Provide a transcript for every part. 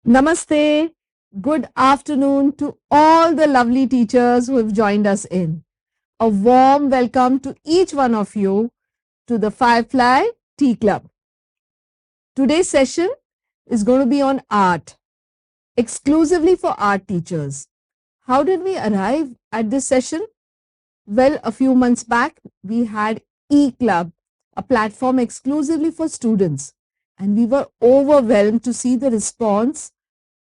Namaste. Good afternoon to all the lovely teachers who have joined us in. A warm welcome to each one of you to the Firefly Tea Club. Today's session is going to be on art, exclusively for art teachers. How did we arrive at this session? Well, a few months back, we had E-Club, a platform exclusively for students, and we were overwhelmed to see the response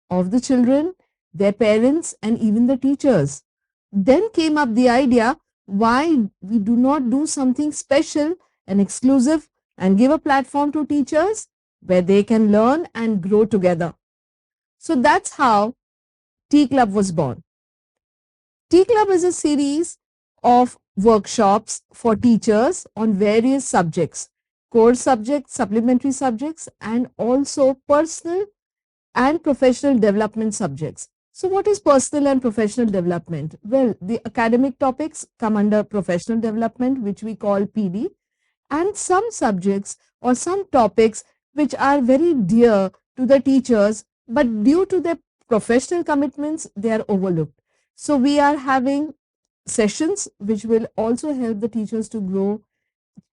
of the children, their parents, and even the teachers. Then came up the idea why we do not do something special and exclusive and give a platform to teachers where they can learn and grow together. So that's how Tea Club was born. Tea Club is a series of workshops for teachers on various subjects, core subjects, supplementary subjects, and also personal and professional development subjects. So what is personal and professional development? Well, the academic topics come under professional development, which we call PD, and some subjects or some topics which are very dear to the teachers, but due to their professional commitments, they are overlooked. So we are having sessions which will also help the teachers to grow,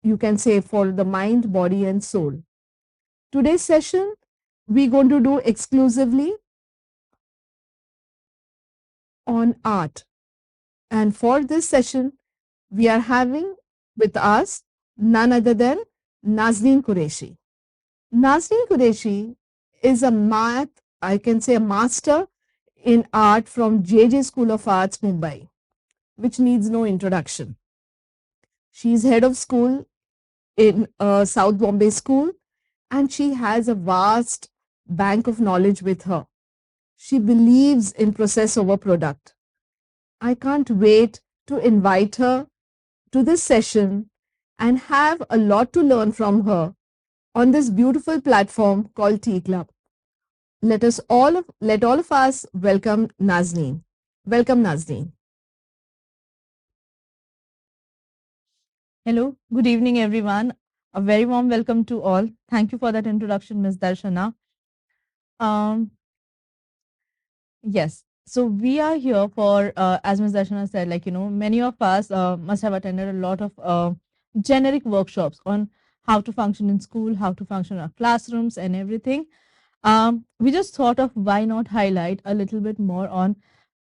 you can say, for the mind, body, and soul. Today's session, we're going to do exclusively on art. And for this session, we are having with us none other than Nazneen Qureshi. Nazneen Qureshi is a I can say a master in art from JJ School of Arts, Mumbai, which needs no introduction. She is head of school in South Bombay School, and she has a vast bank of knowledge with her. She believes in process over product. I can't wait to invite her to this session and have a lot to learn from her on this beautiful platform called Tea Club. Let all of us welcome Nazneen. Welcome, Nazneen. Hello, good evening, everyone. A very warm welcome to all. Thank you for that introduction, Ms. Darshana. Um, yes, so we are here for, as Ms. Darshana said, many of us must have attended a lot of generic workshops on how to function in school, how to function in our classrooms, and everything. We just thought of why not highlight a little bit more on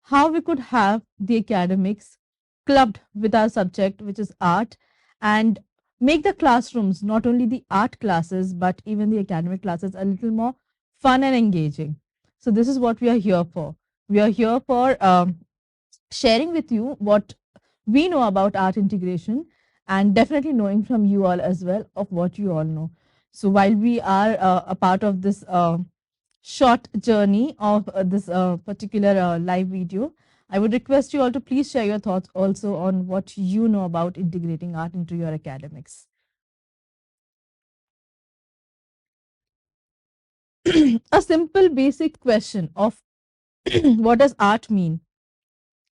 how we could have the academics clubbed with our subject, which is art, and make the classrooms, not only the art classes, but even the academic classes, a little more fun and engaging. So, this is what we are here for. We are here for sharing with you what we know about art integration and definitely knowing from you all as well of what you all know. So, while we are a part of this short journey of this particular live video, I would request you all to please share your thoughts also on what you know about integrating art into your academics. A simple basic question of what does art mean?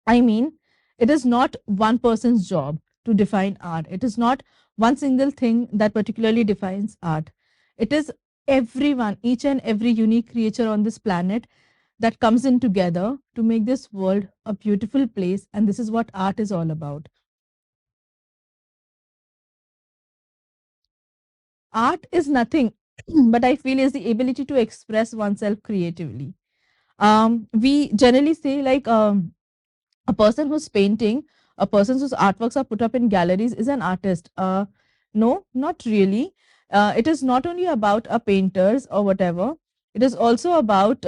I mean, it is not one person's job to define art. It is not one single thing that particularly defines art. It is everyone, each and every unique creature on this planet that comes in together to make this world a beautiful place. And this is what art is all about. Art is nothing, but I feel is the ability to express oneself creatively. We generally say a person who's painting, a person whose artworks are put up in galleries is an artist. No, not really. It is not only about painters or whatever. It is also about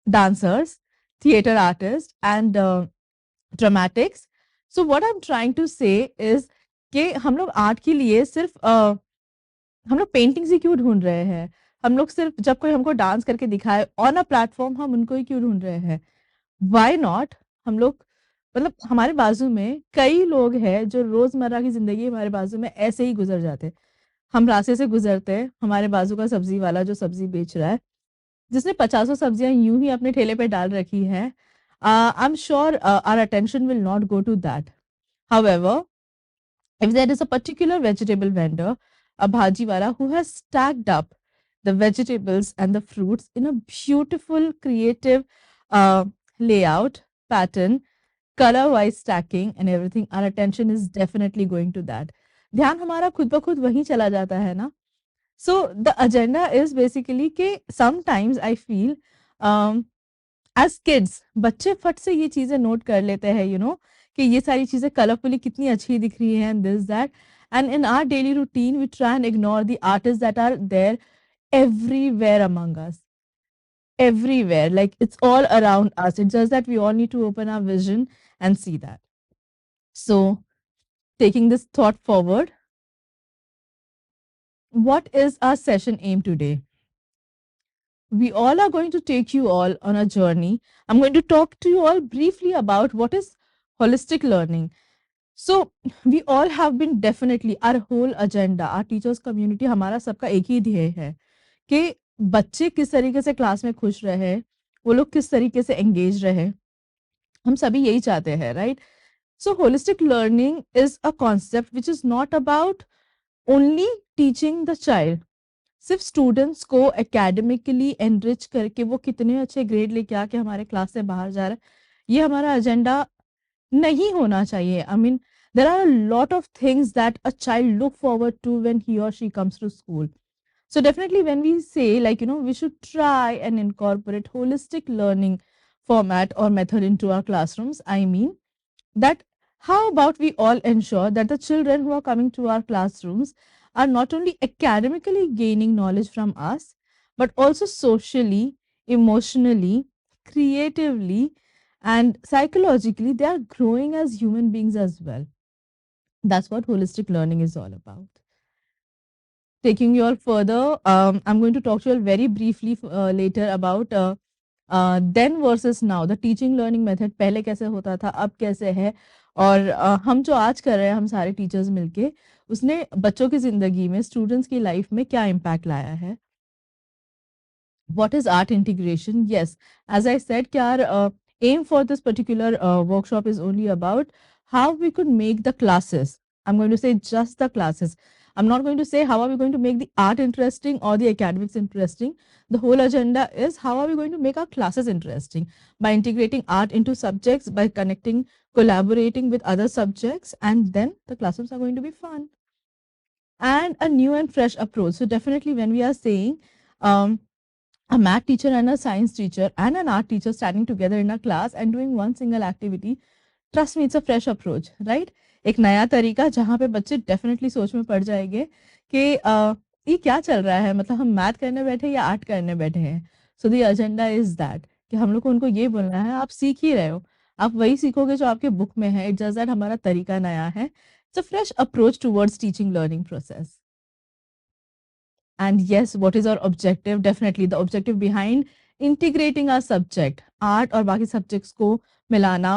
dancers, theater artists, and dramatics. So what I'm trying to say is कि हम लोग art के लिए सिर्फ हम लोग paintings ही क्यों ढूंढ रहे हैं? हम लोग सिर्फ जब कोई हमको डांस करके दिखाए ऑन अ प्लेटफॉर्म हम उनको ही क्यों ढूंढ रहे हैं? व्हाई नॉट हम लोग मतलब हमारे बाजू में कई लोग हैं जो रोजमर्रा की जिंदगी हमारे बाजू में ऐसे ही गुजर जाते हैं। हम रास्ते से गुजरते हैं, हमारे बाजू का सब्जी वाला जो सब्जी बेच रहा है, जिसने पचासों सब्जियां यूं ही अपने ठेले पे डाल रखी हैं, I am sure our attention will not go to that. However, if there is a particular vegetable vendor, a bhaji wala who has stacked up the vegetables and the fruits in a beautiful, creative uh, layout, pattern, color wise stacking and everything. Our attention is definitely going to that. ध्यान हमारा खुद ब खुद वहीं चला जाता है ना. So the agenda is basically कि sometimes I feel um, as kids बच्चे फट से ये चीजें नोट कर लेते हैं, कि ये सारी चीजें कलरफुली कितनी अच्छी दिख रही हैं, and this that, and in our daily routine we try and ignore the artists that are there everywhere among us, everywhere, like it's all around us. It's just that we all need to open our vision and see that. So taking this thought forward, what is our session aim today? We all are going to take you all on a journey. I'm going to talk to you all briefly about what is holistic learning. So we all have been definitely our whole agenda, our teachers community, हमारा सबका एक ही ध्येय है कि बच्चे किस तरीके से क्लास में खुश रहे, वो लोग किस तरीके से एंगेज रहे, हम सभी यही चाहते हैं, right? So holistic learning is a concept which is not about only teaching the child. सिर्फ स्टूडेंट्स को एकेडमिकली एनरिच करके वो कितने अच्छे ग्रेड लेके आके हमारे क्लास से बाहर जा रहा है, ये हमारा एजेंडा नहीं होना चाहिए. I mean there are a lot of things that a child look forward to when he or she comes to school. So definitely when we say, like, we should try and incorporate holistic learning format or method into our classrooms, I mean that how about we all ensure that the children who are coming to our classrooms are not only academically gaining knowledge from us, but also socially, emotionally, creatively, and psychologically, they are growing as human beings as well. That's what holistic learning is all about. Taking you all further, I'm going to talk to you all very briefly later about then versus now, the teaching learning method पहले कैसे होता था, अब कैसे है, और हम जो आज कर रहे हैं, हम सारे टीचर्स मिलके, उसने बच्चों की जिंदगी में, स्टूडेंट्स की लाइफ में क्या इम्पैक्ट लाया है. What is art integration? Yes, as I said, our aim for this particular workshop is only about how we could make the classes. I'm going to say just the classes. I'm not going to say how are we going to make the art interesting or the academics interesting. The whole agenda is how are we going to make our classes interesting by integrating art into subjects, by connecting, collaborating with other subjects, and then the classes are going to be fun. And a new and fresh approach. So definitely when we are saying a math teacher and a science teacher and an art teacher standing together in a class and doing one single activity, trust me, it's a fresh approach, right? एक नया तरीका जहाँ पे बच्चे definitely सोच में पड़ जाएंगे कि ये क्या चल रहा है, मतलब हम मैथ करने बैठे या आर्ट करने बैठे हैं. So the agenda is that कि हम लोग को उनको ये बोलना है, आप सीख ही रहे हो, आप वही सीखोगे जो आपके बुक में है. इट जस्ट दैट हमारा तरीका नया है. It's a fresh approach towards teaching learning process. And yes, what is our objective? Definitely the objective behind integrating our subject, art और बाकी subjects को मिलाना,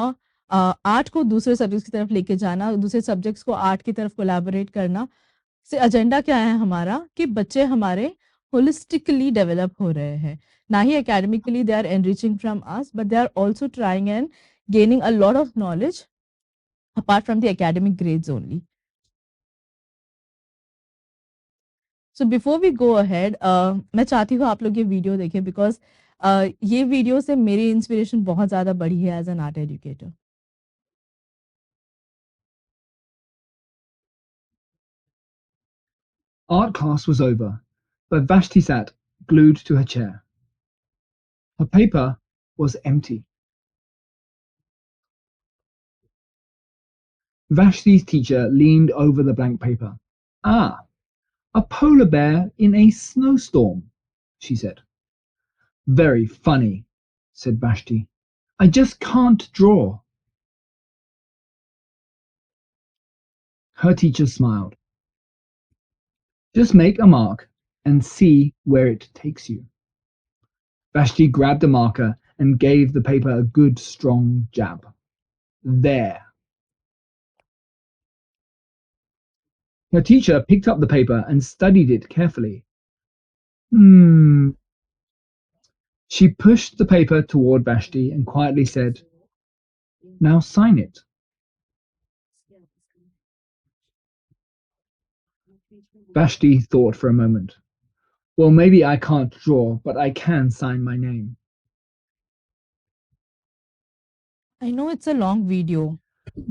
आर्ट को दूसरे सब्जेक्ट्स की तरफ लेके जाना, दूसरे सब्जेक्ट्स को आर्ट की तरफ कोलैबोरेट करना, से एजेंडा क्या है हमारा कि बच्चे हमारे होलिस्टिकली डेवलप हो रहे हैं, ना ही academically they are enriching from us, but they are also trying and gaining a lot of knowledge apart from the academic grades only. So before we go ahead, मैं चाहती हूँ आप लोग ये वीडियो देखें बिकॉज ये वीडियो से मेरी इंस्पिरेशन बहुत ज़्यादा बढ़ी है as an art educator. Art class was over, but Vashti sat glued to her chair. Her paper was empty. Vashti's teacher leaned over the blank paper. Ah, a polar bear in a snowstorm, she said. Very funny, said Vashti. I just can't draw. Her teacher smiled. Just make a mark and see where it takes you. Vashti grabbed a marker and gave the paper a good strong jab. There. Her teacher picked up the paper and studied it carefully. Hmm. She pushed the paper toward Vashti and quietly said, Now sign it. Vashti thought for a moment. Well, maybe I can't draw, but I can sign my name. I know it's a long video.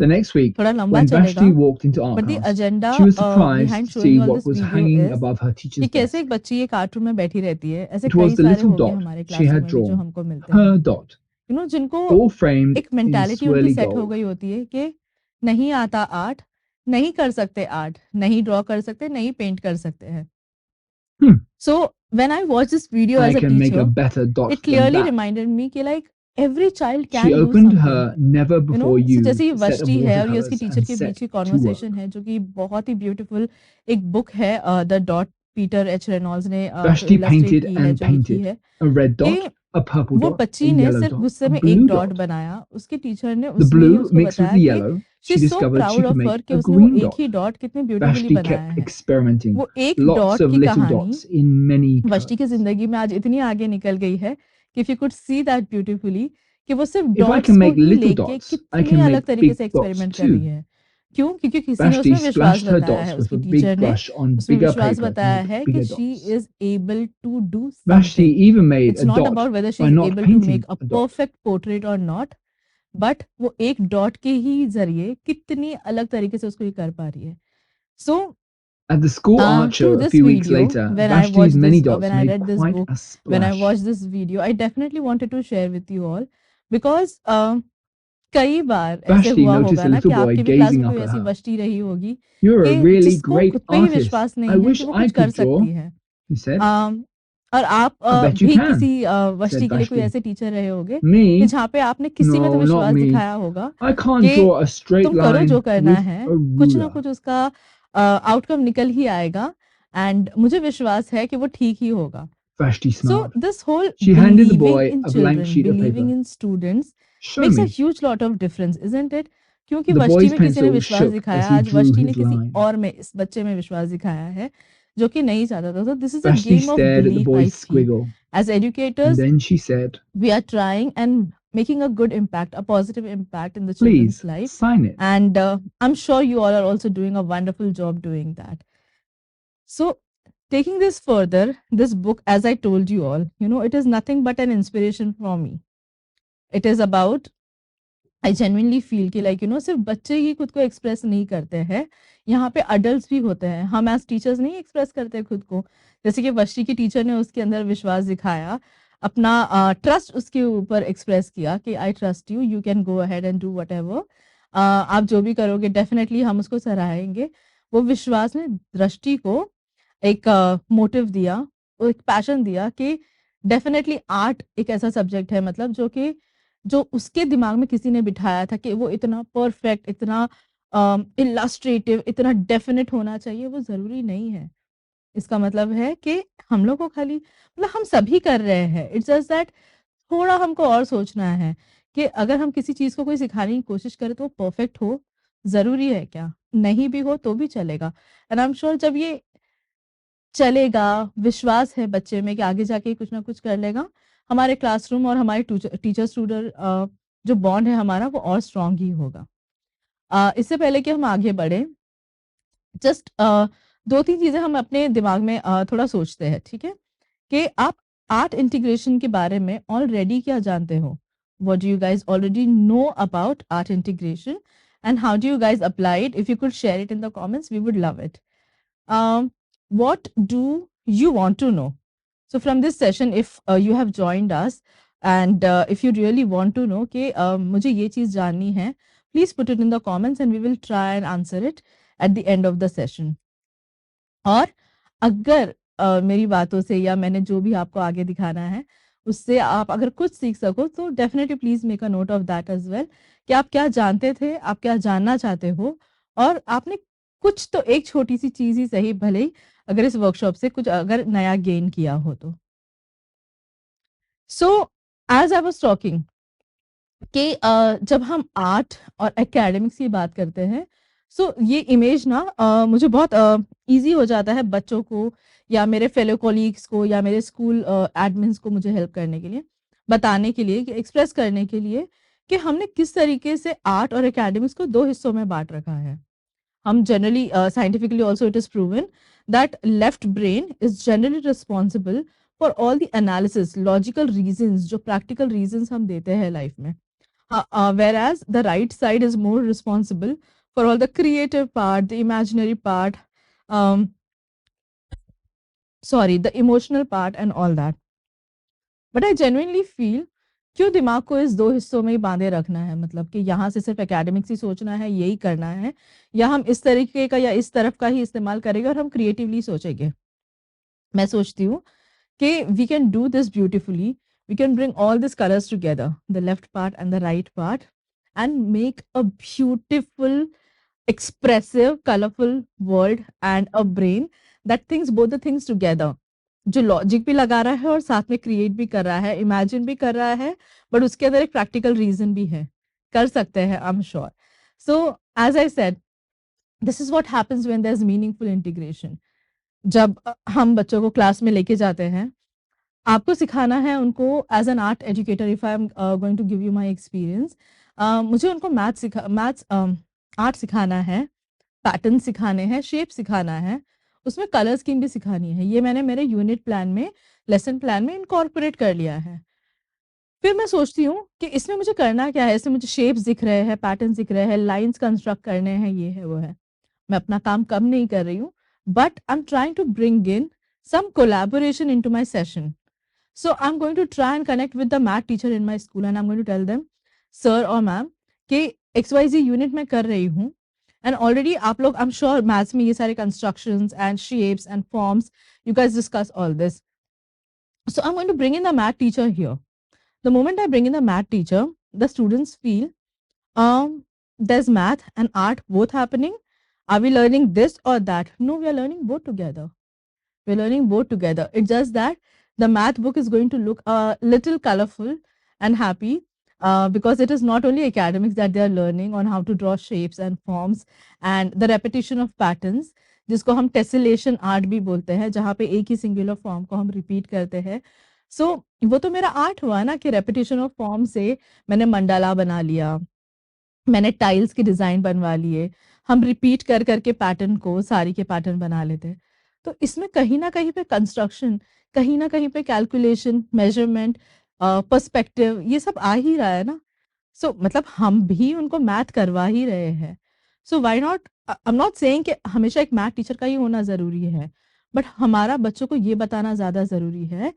The next week, थोड़ा लंबा when चलेगा. Vashti walked into art But the class, agenda she was surprised behind to showing see all what this was video hanging is above her कि teacher's कैसे desk. एक बच्ची एक art room में बैठी रहती है. ऐसे It was कई the सारे little हो गए dot हमारे she क्लासरूम had में भी जो drawn, हमको मिलते हैं. her dot, जिनको all framed एक in मेंटालिटी उनकी swirly सेट हो gold. गई होती है कि नहीं आता आर्ट, नहीं कर सकते आर्ट, नहीं ड्रॉ कर सकते, नहीं पेंट कर सकते हैं. Hmm. So when I watched this video I as a can make a teacher, better dot it than clearly that. reminded me कि like every child She can do opened something. her never You know, before so जैसे ये used set of वष्टी है और ये उसकी watercolors teacher and के set बीच की to work. Conversation है जो कि बहुत ही ब्यूटीफुल एक बुक है the dot Peter H Reynolds ने जो Vashti इलस्ट्रेट painted की है and जो लिखी painted है a red कि dot, a purple वो dot, a बच्ची ने yellow सिर्फ dot, गुस्से a में एक blue डॉट dot. बनाया. उसकी टीचर ने The उसमें ही blue उसको mixed with बताया the कि yellow, she she so discovered she proud could of make हर कि a उसने वो green एक dot. ही डॉट कितने ब्यूटीफुली Vashti बनाया kept है. experimenting. वो एक Lots डॉट of की little कहानी dots in many वष्टी की colors. जिंदगी में आज इतनी आगे निकल गई है कि if you could see that beautifully कि वो सिर्फ If I डॉट्स can को make ही little लेके dots, I कितने can अलग make तरीके big से dots एक्सपेरिमेंट कर रही too. है. क्यों? क्योंकि किसी ने Vashti उसमें विश्वास splashed her बताया dots है. with उसकी a टीचर big ने brush on उसमें bigger विश्वास paper to बताया make है कि bigger she dots. Is able to do Vashti something. even made it's a not dot about whether she by is not able to painting make a a dot. Perfect portrait और not, but वो एक dot के ही जरिए कितनी अलग तरीके से उसको ये कर पा रही है. सो At the school art show through a this few weeks video, later, when I Vashti's watched many this, dots when I made read this quite book, a when I splash. watched this video, I definitely wanted to share with you all because कई बार ऐसे Vashti हुआ noticed होगा a ना little कि boy आपकी भी class gazing में up कोई at ऐसी her. बस्ती रही होगी You're a कि really जिसको great खुद पे ही artist. विश्वास I नहीं है wish कि वो I कुछ कर could draw, सकती है. he said. और आप I bet you भी can, किसी said बस्ती के लिए कोई Vashti. ऐसे टीचर रहे होंगे कि Me? जहाँ पे आपने किसी में तो No, not विश्वास me. दिखाया होगा I can't कि draw a straight तुम करो जो line करना with है, a कुछ ना ruler. कुछ उसका आउटकम निकल ही आएगा एंड मुझे विश्वास है कि वो ठीक ही होगा. Vashti So smiled. this whole She handed the believing boy in a blank children, sheet of believing paper. in students Show makes a me. huge lot of difference, isn't it? क्योंकि The वष्टी boy's में किसी ने pencil विश्वास shook दिखाया, as he आज drew वष्टी ने his किसी line. और में इस बच्चे में विश्वास दिखाया है जो कि नहीं चाहता था. So this is a Vashti game of stared at the belief, I boy's feel. squiggle, As and educators, then she said, we are trying and making a good impact, a positive impact in the children's "Please life. sign it." And I'm sure you all are also doing a wonderful job doing that. So, taking this further, this book, as I told you all, you know, it is nothing but an inspiration for me. It is about, I genuinely feel कि like, you know, सिर्फ बच्चे ही खुद को express नहीं करते हैं, यहाँ पे अडल्ट भी होते हैं. हम एज टीचर्स नहीं एक्सप्रेस करते खुद को. जैसे कि वष्टी की टीचर ने उसके अंदर विश्वास दिखाया, अपना ट्रस्ट उसके ऊपर एक्सप्रेस किया कि I trust you, you can go ahead and do what ever, आप जो भी करोगे डेफिनेटली हम उसको सराहेंगे. वो विश्वास ने दृष्टि को एक मोटिव दिया, वो एक पैशन दिया कि डेफिनेटली आर्ट एक ऐसा सब्जेक्ट है मतलब जो उसके दिमाग में किसी ने बिठाया था कि वो इतना परफेक्ट, इतना इलस्ट्रेटिव, इतना डेफिनेट होना चाहिए, वो ज़रूरी नहीं है. इसका मतलब है कि हम लोग को खाली मतलब हम सभी कर रहे हैं. इट्स जस्ट दैट थोड़ा हमको और सोचना है कि अगर हम किसी चीज़ को कोई सिखाने की कोशिश करें तो वो परफेक्ट हो, ज़रूरी है क्या? नहीं भी हो तो भी चलेगा. एंड आई एम श्योर जब ये चलेगा, विश्वास है बच्चे में कि आगे जाके कुछ ना कुछ कर लेगा, हमारे क्लासरूम और हमारे टीचर स्टूडेंट जो बॉन्ड है हमारा वो और स्ट्रांग ही होगा. इससे पहले कि हम आगे बढ़े, जस्ट 2-3 चीज़ें हम अपने दिमाग में थोड़ा सोचते हैं, ठीक है? कि आप आर्ट इंटीग्रेशन के बारे में ऑलरेडी क्या जानते हो? What do you guys already know about art integration and how do you guys apply it? If you could share it in the comments, we would love it. What do you want to know? So from this session, if you have joined us and if you really want to know कि मुझे ये चीज़ जाननी है, please put it in the comments and we will try and answer it at the end of the session. और अगर मेरी बातों से या मैंने जो भी आपको आगे दिखाना है उससे आप अगर कुछ सीख सको तो definitely please make a note of that as well कि आप क्या जानते थे, आप क्या जानना चाहते हो और आपने कुछ तो एक छोटी-सी चीज़ ही सही भले ही अगर इस वर्कशॉप से कुछ अगर नया गेन किया हो तो. सो एज़ आई वाज़ टॉकिंग कि जब हम आर्ट और एकेडमिक्स की बात करते हैं, सो ये इमेज ना मुझे बहुत ईज़ी हो जाता है बच्चों को या मेरे फेलो कॉलीग्स को या मेरे स्कूल एडमिन्स को मुझे हेल्प करने के लिए, बताने के लिए, कि एक्सप्रेस करने के लिए कि हमने किस तरीके से आर्ट और एकेडमिक्स को 2 हिस्सों में बाँट रखा है. हम generally scientifically also it is proven that left brain is generally responsible for all the analysis, logical reasons, जो practical reasons हम देते हैं life में. Whereas the right side is more responsible for all the creative part, the imaginary part, um, the emotional part and all that. But I genuinely feel क्यों दिमाग को इस 2 हिस्सों में ही बाँधे रखना है, मतलब कि यहाँ से सिर्फ़ एकेडमिक्स ही सोचना है, यही करना है, या हम इस तरीके का या इस तरफ का ही इस्तेमाल करेंगे और हम क्रिएटिवली सोचेंगे। मैं सोचती हूँ कि we can do this beautifully, we can bring all these colors together, the left part and the right part, and make a beautiful, expressive, colorful world and a brain that thinks both the things together. जो logic भी लगा रहा है और साथ में create भी कर रहा है, इमेजिन भी कर रहा है, बट उसके अंदर एक प्रैक्टिकल रीज़न भी है। कर सकते हैं, I am sure. So as I said, this is what happens when there is meaningful integration. जब हम बच्चों को क्लास में लेके जाते हैं, आपको सिखाना है उनको as an art educator, if I am going to give you my experience, मुझे उनको आर्ट सिखाना है, पैटर्न सिखाने हैं, शेप सिखाना है, उसमें कलर स्कीम भी सिखानी है। ये मैंने मेरे यूनिट प्लान में, लेसन प्लान में इनकॉर्पोरेट कर लिया है। फिर मैं सोचती हूँ कि इसमें मुझे करना क्या है? इसमें मुझे शेप्स दिख रहे हैं, पैटर्न्स दिख रहे हैं, लाइन्स कंस्ट्रक्ट करने हैं, ये है, वो है। मैं अपना काम कम नहीं कर रही हूँ, but I am trying to bring in some collaboration into my session. So I'm going to try and connect with the math teacher in my school and I'm going to tell them, sir or ma'am, कि XYZ unit में कर रही हूँ and already आप लोग, I'm sure maths में ये सारे constructions and shapes and forms, you guys discuss all this. So I'm going to bring in the math teacher here. The moment I bring in the math teacher, the students feel there's math and art both happening. Are we learning this or that? No, we are learning both together. We're learning both together. It's just that the math book is going to look a little colorful and happy because it is not only academics that they are learning on how to draw shapes and forms and the repetition of patterns, जिसको हम tessellation art भी बोलते हैं, जहाँ पे एक ही singular form को हम रिपीट करते हैं। सो वो तो मेरा आर्ट हुआ ना कि रेपिटेशन ऑफ फॉर्म से मैंने मंडाला बना लिया, मैंने टाइल्स के डिज़ाइन बनवा लिए, हम रिपीट कर करके पैटर्न को, साड़ी के पैटर्न बना लेते हैं। तो इसमें कहीं न कहीं पे कंस्ट्रक्शन, कहीं न कहीं पे कैलकुलेशन, मेजरमेंट, पर्सपेक्टिव, ये सब आ ही रहा है ना। सो मतलब हम भी उनको मैथ करवा ही रहे हैं। So why not, I am not saying कि हमेशा एक मैथ टीचर का ही होना ज़रूरी है, बट हमारा बच्चों को ये बताना ज़्यादा ज़रूरी है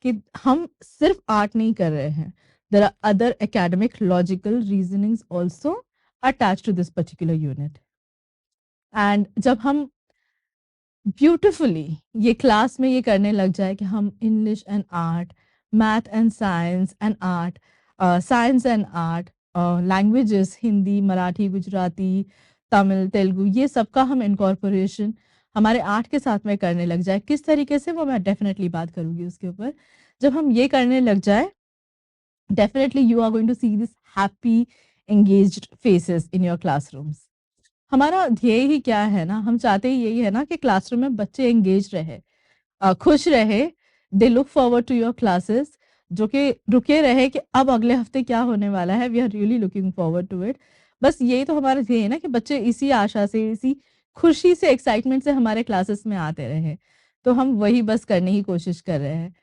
कि हम सिर्फ आर्ट नहीं कर रहे हैं। There are other academic logical reasonings also attached to this particular unit. And जब हम ब्यूटिफुली ये क्लास में ये करने लग जाए कि हम English and art, math and science and art, science and art, languages Hindi, Marathi, Gujarati, Tamil, Telugu, ये सब का हम इनकॉर्पोरेशन हमारे आर्ट के साथ में करने लग जाए, किस तरीके से, वो मैं डेफिनेटली बात करूँगी उसके ऊपर। जब हम ये करने लग जाए, definitely you are going to see this happy engaged faces in your classrooms. हमारा ध्येय ही क्या है ना, हम चाहते ही यही है ना कि क्लासरूम में बच्चे एंगेज रहे, खुश रहे, they look forward to your classes, जो कि रुके रहे कि अब अगले हफ्ते क्या होने वाला है, we are really looking forward to it. बस यही तो हमारा ध्येय है ना कि बच्चे इसी आशा से, इसी खुशी से, एक्साइटमेंट से हमारे क्लासेस में आते रहे। तो हम वही बस करने की कोशिश कर रहे हैं।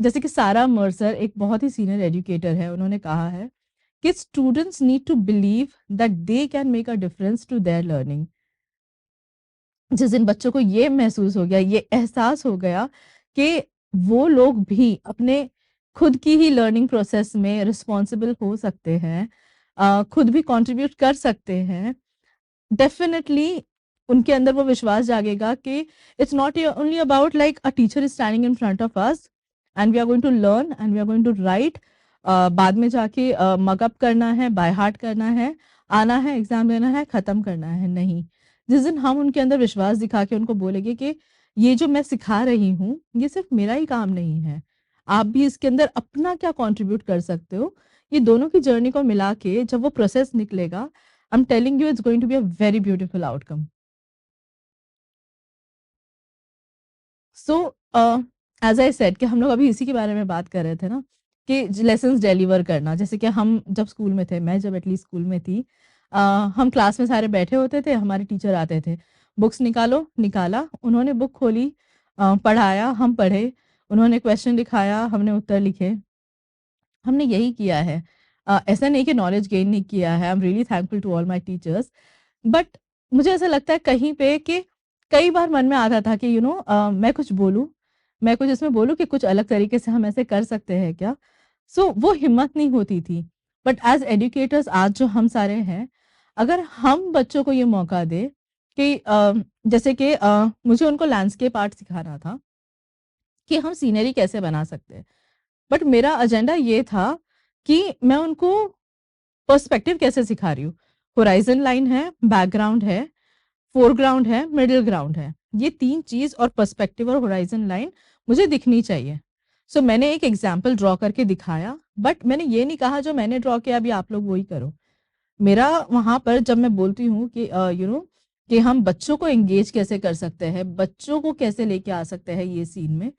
जैसे कि सारा मर्सर एक बहुत ही सीनियर एजुकेटर है, उन्होंने कहा है कि students need to believe that they can make a difference to their learning. जिस दिन बच्चों को ये महसूस हो गया, ये एहसास हो गया कि वो लोग भी अपने खुद की ही लर्निंग प्रोसेस में रिस्पॉन्सिबल हो सकते हैं, खुद भी कंट्रीब्यूट कर सकते हैं, डेफिनेटली उनके अंदर वो विश्वास जागेगा कि it's not only about like a teacher is standing in front of us and we are going to learn and we are going to write, बाद में जाके मगअप करना है, बाय हार्ट करना है, आना है, एग्जाम देना है, खत्म करना है। नहीं, जिस दिन हम उनके अंदर विश्वास दिखा के उनको बोलेंगे कि ये जो मैं सिखा रही हूँ, ये सिर्फ मेरा ही काम नहीं है, आप भी इसके अंदर अपना क्या कंट्रीब्यूट कर सकते हो, ये दोनों की जर्नी को मिला के जब वो प्रोसेस निकलेगा, I'm telling you, it's going to be a very beautiful outcome. So, as I said कि हम लोग अभी इसी के बारे में बात कर रहे थे ना कि लेसन्स डिलीवर करना, जैसे कि हम जब स्कूल में थे, मैं जब एटलीस्ट स्कूल में थी, हम क्लास में सारे बैठे होते थे, हमारे टीचर आते थे, बुक्स निकालो, निकाला, उन्होंने बुक खोली, पढ़ाया, हम पढ़े, उन्होंने क्वेश्चन लिखाया, हमने उत्तर लिखे। हमने यही किया है। ऐसा नहीं कि नॉलेज गेन नहीं किया है, I am really thankful to all my teachers, but मुझे ऐसा लगता है कहीं पे कि कई बार मन में आता था कि मैं कुछ बोलूँ, मैं कुछ इसमें बोलूँ कि कुछ अलग तरीके से हम ऐसे कर सकते हैं क्या? सो वो हिम्मत नहीं होती थी। बट एज़ एजुकेटर्स आज जो हम सारे हैं, अगर हम बच्चों को ये मौका दें कि जैसे कि मुझे उनको लैंडस्केप आर्ट सिखाना था कि हम सीनरी कैसे बना सकते हैं। बट मेरा एजेंडा ये था कि मैं उनको पर्सपेक्टिव कैसे सिखा रही हूँ। होराइज़न लाइन है, बैकग्राउंड है, फोरग्राउंड है, मिडल ग्राउंड है। ये 3 चीज़ और पर्सपेक्टिव और होराइज़न लाइन मुझे दिखनी चाहिए। सो मैंने एक एग्ज़ाम्पल ड्रॉ करके दिखाया, बट मैंने ये नहीं कहा जो मैंने ड्रॉ किया अभी आप लोग वही करो। मेरा वहाँ पर जब मैं बोलती हूँ कि कि हम बच्चों को एंगेज कैसे कर सकते हैं, बच्चों को कैसे लेके आ सकते हैं ये सीन में,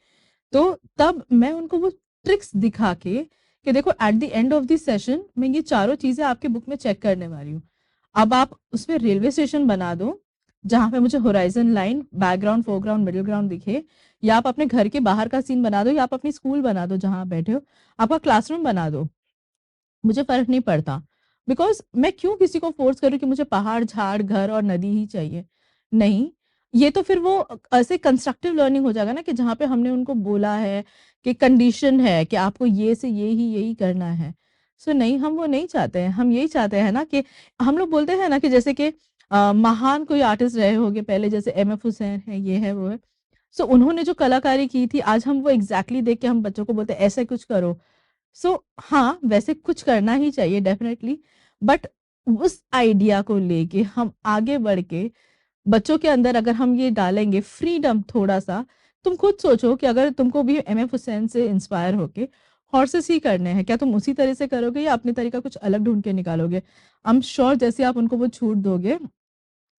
तो तब मैं उनको वो ट्रिक्स दिखा के कि देखो eight the end of the session मैं ये चारों चीज़ें आपके बुक में चेक करने वाली हूँ। अब आप उसमें रेलवे स्टेशन बना दो, जहाँ पे मुझे horizon line, background, foreground, middle ground दिखे, या आप अपने घर के बाहर का सीन बना दो, या आप अपनी स्कूल बना दो जहाँ आप बैठे हो, आपका क्लासरूम बना दो। मुझे फ़र्क नहीं पड़ता, बिकॉज़ मैं क्यों किसी को फ़ोर्स करूँ कि मुझे पहाड़, झाड़, घर और नदी ही चाहिए। नहीं, ये तो फिर वो ऐसे कंस्ट्रक्टिव लर्निंग हो जाएगा ना कि जहाँ पे हमने उनको बोला है कि कंडीशन है कि आपको ये से ये ही यही करना है। सो नहीं, हम वो नहीं चाहते हैं। हम यही चाहते हैं ना कि हम लोग बोलते हैं ना कि जैसे कि महान कोई आर्टिस्ट रहे होंगे पहले, जैसे एमएफ हुसैन है, ये है, वो है। सो उन्होंने जो कलाकारी की थी, आज हम वो एग्ज़ैक्टली देख के हम बच्चों को बोलते हैं ऐसा कुछ करो। सो हाँ, वैसे कुछ करना ही चाहिए डेफ़िनेटली, बट उस आइडिया को लेके हम आगे बढ़ के बच्चों के अंदर अगर हम ये डालेंगे फ्रीडम थोड़ा-सा, तुम खुद सोचो कि अगर तुमको भी एमएफ हुसैन से इंस्पायर होके हॉर्सेस ही करने हैं, क्या तुम उसी तरह से करोगे या अपने तरीका कुछ अलग ढूँढ के निकालोगे? आई एम श्योर जैसे आप उनको वो छूट दोगे,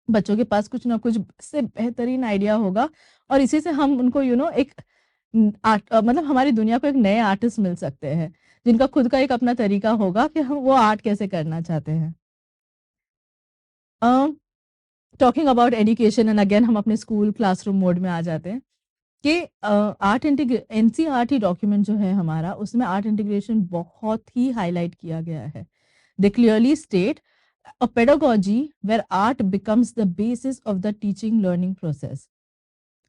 बच्चों के पास कुछ ना कुछ इससे बेहतरीन आइडिया होगा, और इसी से हम उनको एक मतलब हमारी दुनिया को एक नए आर्टिस्ट मिल सकते हैं, जिनका खुद का एक अपना तरीका होगा कि हम वो आर्ट कैसे करना चाहते हैं। Uh, talking about education and again हम अपने स्कूल क्लासरूम मोड में आ जाते हैं कि आर्ट एनसीईआरटी डॉक्यूमेंट जो है हमारा, उसमें आर्ट इंटीग्रेशन बहुत ही हाईलाइट किया गया है। They clearly state a pedagogy where art becomes the basis of the teaching learning process.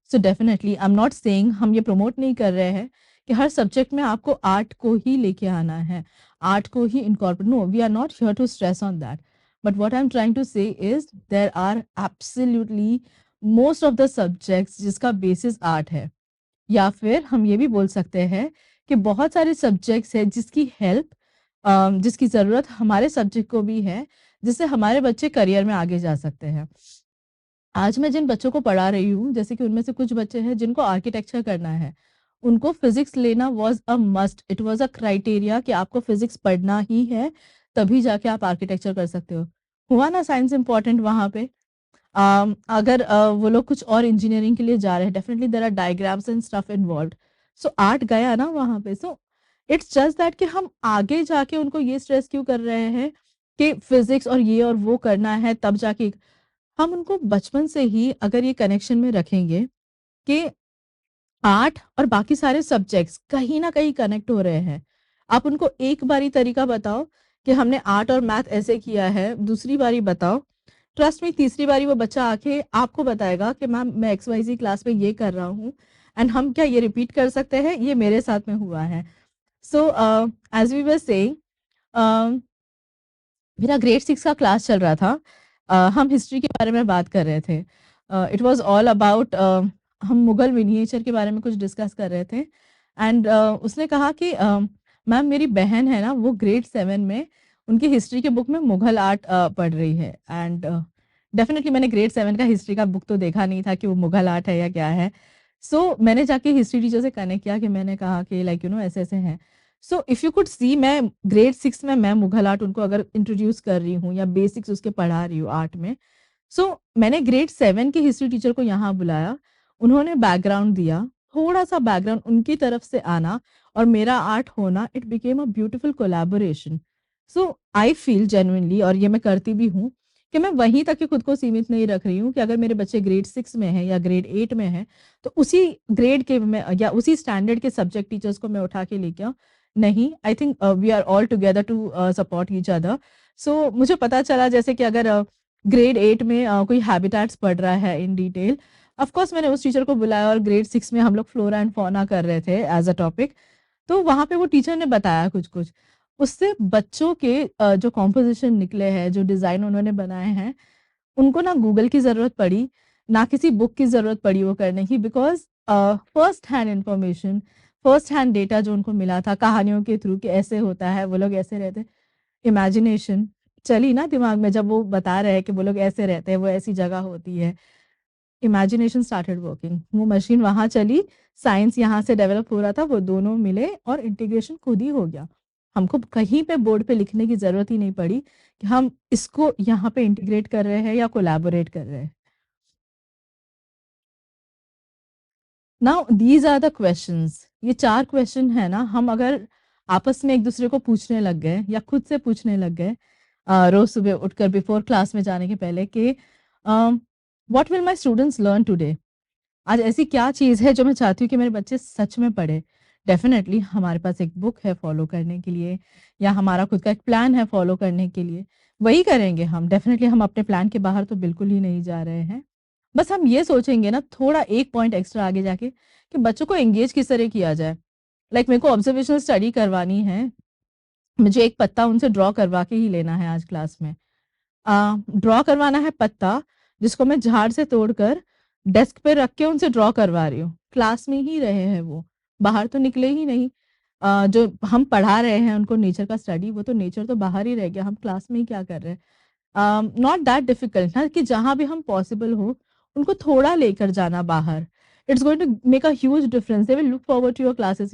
So definitely I am not saying, हम ये प्रमोट नहीं कर रहे हैं कि हर सब्जेक्ट में आपको आर्ट को ही लेके आना है, आर्ट को ही incorporate, no, we are not here to stress on that, but what I am trying to say is there are absolutely most of the subjects जिसका बेसिस आर्ट है, या फिर हम ये भी बोल सकते हैं कि बहुत सारे सब्जेक्ट्स हैं जिसकी हेल्प, जिसकी ज़रूरत हमारे सब्जेक्ट को भी है, जिससे हमारे बच्चे करियर में आगे जा सकते हैं। आज मैं जिन बच्चों को पढ़ा रही हूँ, जैसे कि उनमें से कुछ बच्चे हैं जिनको आर्किटेक्चर करना है, उनको फिज़िक्स लेना was a must, it was a criteria कि आपको फिज़िक्स पढ़ना ही है, तभी जाके आप आर्किटेक्चर कर सकते हो। हुआ ना साइंस इम्पोर्टेंट वहाँ पे? अगर वो लोग कुछ और इंजीनियरिंग के लिए जा रहे हैं, definitely there are diagrams and stuff involved. So art गया ना वहाँ पे। सो इट्स जस्ट दैट कि हम आगे जाके उनको ये स्ट्रेस क्यों कर रहे हैं कि फिज़िक्स और ये और वो करना है तब जाके। हम उनको बचपन से ही अगर ये कनेक्शन में रखेंगे कि आर्ट और बाकी सारे सब्जेक्ट्स कहीं न कहीं कनेक्ट हो रहे हैं। आप उनको एक बारी तरीका बताओ कि हमने आर्ट और मैथ ऐसे किया है, दूसरी बारी बताओ, ट्रस्ट मी तीसरी बारी वो बच्चा आके आपको बताएगा कि मैम मैं एक्स-वाई-ज़ेड क्लास में ये कर रहा हूँ, एंड हम क्या ये रिपीट कर सकते हैं? ये मेरे साथ में हुआ है। So as we were saying, uh, मेरा ग्रेड 6 का क्लास चल रहा था। हम हिस्ट्री के बारे में बात कर रहे थे। इट वाज़ ऑल अबाउट, हम मुगल मिनिएचर के बारे में कुछ डिस्कस कर रहे थे, एंड उसने कहा कि मैम मेरी बहन है ना, वो ग्रेड 7 में उनकी हिस्ट्री के बुक में मुगल आर्ट पढ़ रही है, एंड डेफ़िनिटली मैंने ग्रेड 7 का हिस्ट्री का बुक तो देखा नहीं था कि वो मुगल आर्ट है या क्या है। सो मैंने जाके हिस्ट्री टीचर से कनेक्ट किया कि मैंने कहा कि लाइक ऐसे-ऐसे हैं। सो इफ यू कुड सी, मैं ग्रेड 6 में मैं मुगल आर्ट उनको अगर इंट्रोड्यूस कर रही हूँ या बेसिक्स उसके पढ़ा रही हूँ आर्ट में। सो मैंने ग्रेड 7 के हिस्ट्री टीचर को यहाँ बुलाया, उन्होंने बैकग्राउंड दिया, थोड़ा-सा बैकग्राउंड उनकी तरफ से आना और मेरा आर्ट होना, it became a beautiful collaboration. So I feel genuinely, और ये मैं करती भी हूँ, कि मैं वहीं तक ही खुद को सीमित नहीं रख रही हूँ कि अगर मेरे बच्चे ग्रेड 6 में हैं या ग्रेड 8 में हैं, तो उसी ग्रेड के में या उसी स्टैंडर्ड के सब्जेक्ट टीचर्स को मैं उठा के लेके आऊँ। नहीं, I think we are all together to support each other. सो मुझे पता चला जैसे कि अगर ग्रेड 8 में कोई हैबिटेट्स पढ़ रहा है इन डिटेल, ऑफ कोर्स मैंने उस टीचर को बुलाया, और ग्रेड 6 में हम लोग फ्लोरा एंड फौना कर रहे थे एज अ टॉपिक। तो वहाँ पे वो टीचर ने बताया कुछ-कुछ। उससे बच्चों के जो कॉम्पोज़िशन निकले हैं, जो डिज़ाइन उन्होंने बनाए हैं, उनको ना गूगल की ज़रूरत पड़ी, ना किसी बुक की ज़रूरत पड़ी वो करने की, because first hand information, first hand data जो उनको मिला था कहानियों के थ्रू कि ऐसे होता है, वो लोग ऐसे रहते हैं। इमेजिनेशन चली ना दिमाग में, जब वो बता रहे हैं कि वो लोग ऐसे रहते हैं, वो ऐसी जगह होती है। इमेजिनेशन स्टार्टेड वर्किंग, वो मशीन वहाँ चली, साइंस यहाँ से डेवलप हो रहा था, वो दोनों मिले और इंटीग्रेशन खुद ही हो गया। हमको कहीं पे बोर्ड पे लिखने की ज़रूरत ही नहीं पड़ी कि हम इसको यहाँ पे इंटीग्रेट कर रहे हैं या कोलैबोरेट कर रहे हैं। Now these are the questions, ये 4 क्वेश्चन है ना, हम अगर आपस में एक-दूसरे को पूछने लग गए या खुद से पूछने लग गए रोज़ सुबह उठकर बिफोर क्लास में जाने के पहले कि what will my students learn today? आज ऐसी क्या चीज़ है जो मैं चाहती हूँ कि मेरे बच्चे सच में पढ़ें? डेफ़िनेटली हमारे पास एक बुक है फ़ॉलो करने के लिए, या हमारा खुद का एक प्लान है फ़ॉलो करने के लिए, वही करेंगे हम। डेफ़िनेटली हम अपने प्लान के बाहर तो बिल्कुल ही नहीं जा रहे हैं। बस हम ये सोचेंगे ना थोड़ा एक पॉइंट एक्स्ट्रा आगे जाके कि बच्चों को एंगेज किस तरह किया जाए। लाइक मेरे को ऑब्ज़र्वेशनल स्टडी करवानी है, मुझे एक पत्ता उनसे ड्रॉ करवा के ही लेना है आज क्लास में। ड्रॉ करवाना है पत्ता, जिसको मैं झाड़ से तोड़कर डेस्क पे रख के उनसे ड्रॉ करवा रही हूँ। क्लास में ही रहे हैं वो, बाहर तो निकले ही नहीं। जो हम पढ़ा रहे हैं उनको नेचर का स्टडी, वो तो नेचर तो बाहर ही रह गया, हम क्लास में ही क्या कर रहे हैं? नॉट दैट डिफिकल्ट ना, कि जहाँ भी हम पॉसिबल हो, उनको थोड़ा लेकर जाना बाहर। It's going to make a huge difference. They will look forward to your classes,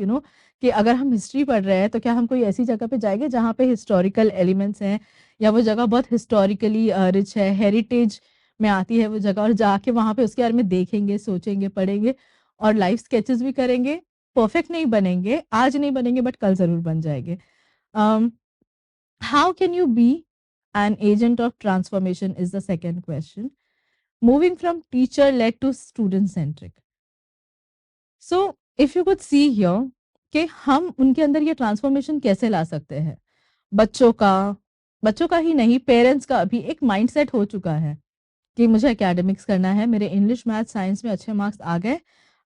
कि अगर हम हिस्ट्री पढ़ रहे हैं, तो क्या हम कोई ऐसी जगह पे जाएँगे जहाँ पे हिस्टोरिकल एलिमेंट्स हैं, या वो जगह बहुत हिस्टोरिकली रिच है, हेरिटेज में आती है वो जगह, और जाके वहाँ पे उसके बारे में देखेंगे, सोचेंगे, पढ़ेंगे और लाइफ स्केचेस भी करेंगे। परफेक्ट नहीं बनेंगे, आज नहीं बनेंगे, बट कल ज़रूर बन जाएँगे। Um, how can you be an agent of transformation is the second question. Moving from teacher led to student centric. So if you could see here कि हम उनके अंदर ये ट्रांसफॉर्मेशन कैसे ला सकते हैं। बच्चों का बच्चों का ही नहीं, पेरेंट्स का भी एक माइंडसेट हो चुका है कि मुझे एकेडमिक्स करना है, मेरे इंग्लिश, मैथ, साइंस में अच्छे मार्क्स आ गए,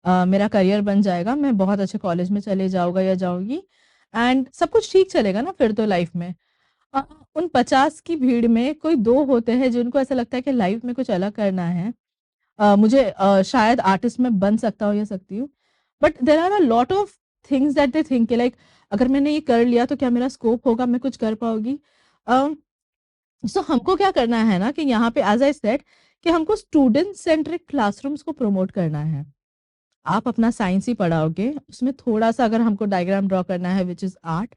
मेरा करियर बन जाएगा, मैं बहुत अच्छे कॉलेज में चले जाऊँगा या जाऊँगी, एंड सब कुछ ठीक चलेगा ना फिर तो लाइफ में। अ, उन 50 की भीड़ में कोई 2 होते हैं जिनको ऐसा लगता है कि लाइफ में कुछ अलग करना है। मुझे शायद आर्टिस्ट मैं बन सकता हूँ या सकती हूँ, but there are a lot of things that they think like अगर मैंने ये कर लिया तो क्या मेरा स्कोप होगा, मैं कुछ कर पाऊँगी? अ, सो हमको क्या करना है ना कि यहाँ पे एज़ आई सेड कि हमको स्टूडेंट सेंट्रिक क्लासरूम्स को प्रमोट करना है। आप अपना साइंस ही पढ़ाओगे, उसमें थोड़ा-सा अगर हमको डायग्राम ड्रॉ करना है व्हिच इज़ आर्ट,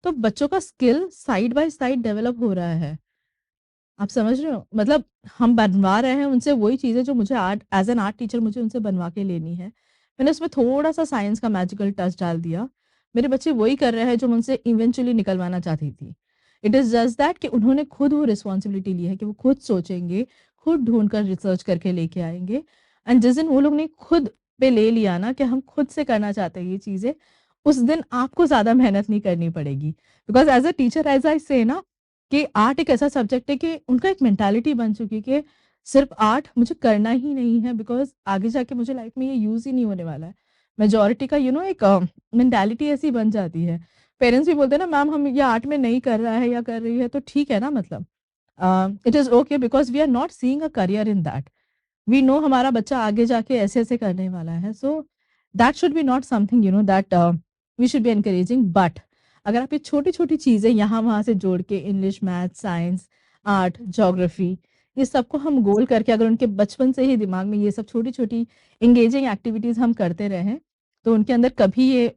तो बच्चों का skill side by side develop हो रहा है। आप समझ रहे हो? मतलब हम बनवा रहे हैं उनसे वही चीज़ें जो मुझे art as an art teacher मुझे उनसे बनवा के लेनी है। मैंने उसमें थोड़ा-सा साइंस का मैजिकल टच डाल दिया। मेरे बच्चे वही कर रहे हैं जो मैं उनसे इवेंचुअली निकलवाना चाहती थी। इट इज़ जस्ट दैट कि उन्होंने खुद वो रिस्पॉन्सिबिलिटी ली है कि वो खुद सोचेंगे, खुद ढूँढ कर रिसर्च करके लेके आएँगे, एंड जिस दिन वो लोग ने खुद पे ले लिया ना कि हम खुद से करना चाहते हैं ये चीज़ें, उस दिन आपको ज़्यादा मेहनत नहीं करनी पड़ेगी। Because as a teacher as I से ना कि आर्ट एक ऐसा सब्जेक्ट है कि उनका एक मेंटालिटी बन चुकी है कि सिर्फ आर्ट मुझे करना ही नहीं है, बिकॉज़ आगे जाके मुझे लाइफ में ये यूज़ ही नहीं होने वाला है। मेजॉरिटी का एक मेंटालिटी ऐसी बन जाती है। पेरेंट्स भी बोलते हैं ना, मैम हम ये आर्ट में नहीं कर रहा है या कर रही है तो ठीक है ना, मतलब it is okay because we are not seeing a career in that. We know हमारा बच्चा आगे जाके ऐसे-ऐसे करने वाला है। So that should be not something that we should be encouraging, but अगर आप ये छोटी-छोटी चीज़ें यहाँ-वहाँ से जोड़ के English, math, science, art, geography, ये सबको हम गोल करके अगर उनके बचपन से ही दिमाग में ये सब छोटी-छोटी एंगेजिंग एक्टिविटीज़ हम करते रहें, तो उनके अंदर कभी ये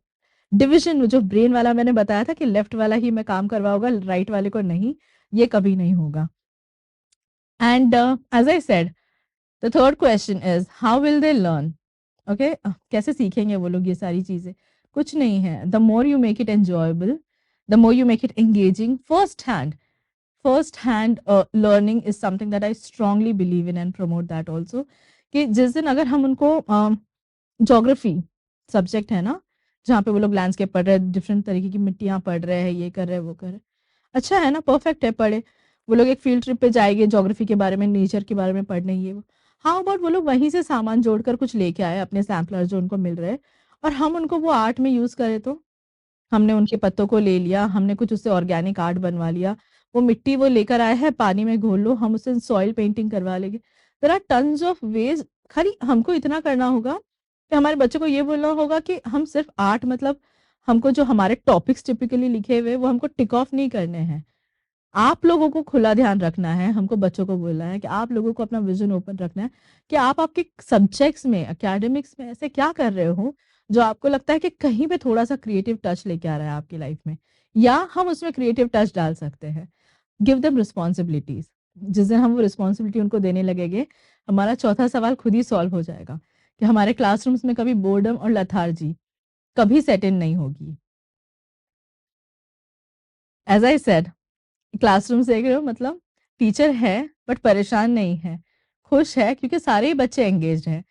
डिविज़न जो ब्रेन वाला मैंने बताया था कि लेफ्ट वाला ही मैं काम करवाऊँगा, राइट वाले को नहीं, ये कभी नहीं होगा। And as I said the third question is how will they learn? Okay, कैसे सीखेंगे वो लोग ये सारी चीज़ें? कुछ नहीं है। The more you make it enjoyable, the more you make it engaging. First hand learning is something that I strongly believe in and promote that also. कि जिस दिन अगर हम उनको ज्योग्राफी सब्जेक्ट है ना, जहाँ पे वो लोग लैंडस्केप पढ़ रहे हैं, डिफरेंट तरीके की मिट्टियाँ पढ़ रहे हैं, ये कर रहे हैं, वो कर रहे हैं, अच्छा है ना, परफेक्ट है, पढ़े। वो लोग एक फील्ड ट्रिप पे जाएंगे, ज्योग्राफी के बारे में, नेचर के बारे में पढ़ने, ये वो। हाउ अबाउट वो लोग वहीं से सामान जोड़कर कुछ लेके आए, अपने सैम्पलर जो उनको मिल रहे हैं, और हम उनको वो आर्ट में यूज करें। तो हमने उनके पत्तों को ले लिया, हमने कुछ उससे ऑर्गेनिक आर्ट बनवा लिया, वो मिट्टी वो लेकर आए हैं, पानी में घोल लो, हम उससे सॉइल पेंटिंग करवा लेंगे। There are tons of ways. खाली हमको इतना करना होगा कि हमारे बच्चों को ये बोलना होगा कि हम सिर्फ आर्ट मतलब हमको जो हमारे टॉपिक्स टिपिकली लिखे हुए वो हमको टिक ऑफ नहीं करने हैं। आप लोगों को खुला ध्यान रखना है, हमको बच्चों को बोलना है कि आप लोगों को अपना विजन ओपन रखना है कि आप आपके सब्जेक्ट्स में, एकेडमिक्स में ऐसे क्या कर रहे हो जो आपको लगता है कि कहीं पे थोड़ा सा क्रिएटिव टच लेके आ रहा है आपकी लाइफ में, या हम उसमें क्रिएटिव टच डाल सकते हैं। Give them responsibilities. जिस दिन हम वो रिस्पॉन्सिबिलिटी उनको देने लगेंगे, हमारा चौथा सवाल खुद ही सॉल्व हो जाएगा कि हमारे क्लासरूम्स में कभी बोर्डम और लथार्जी कभी सेट इन नहीं होगी। एज आई सेड, क्लासरूम देख रहे हो, मतलब टीचर है बट परेशान नहीं है, खुश है क्योंकि सारे ही बच्चे एंगेज्ड हैं।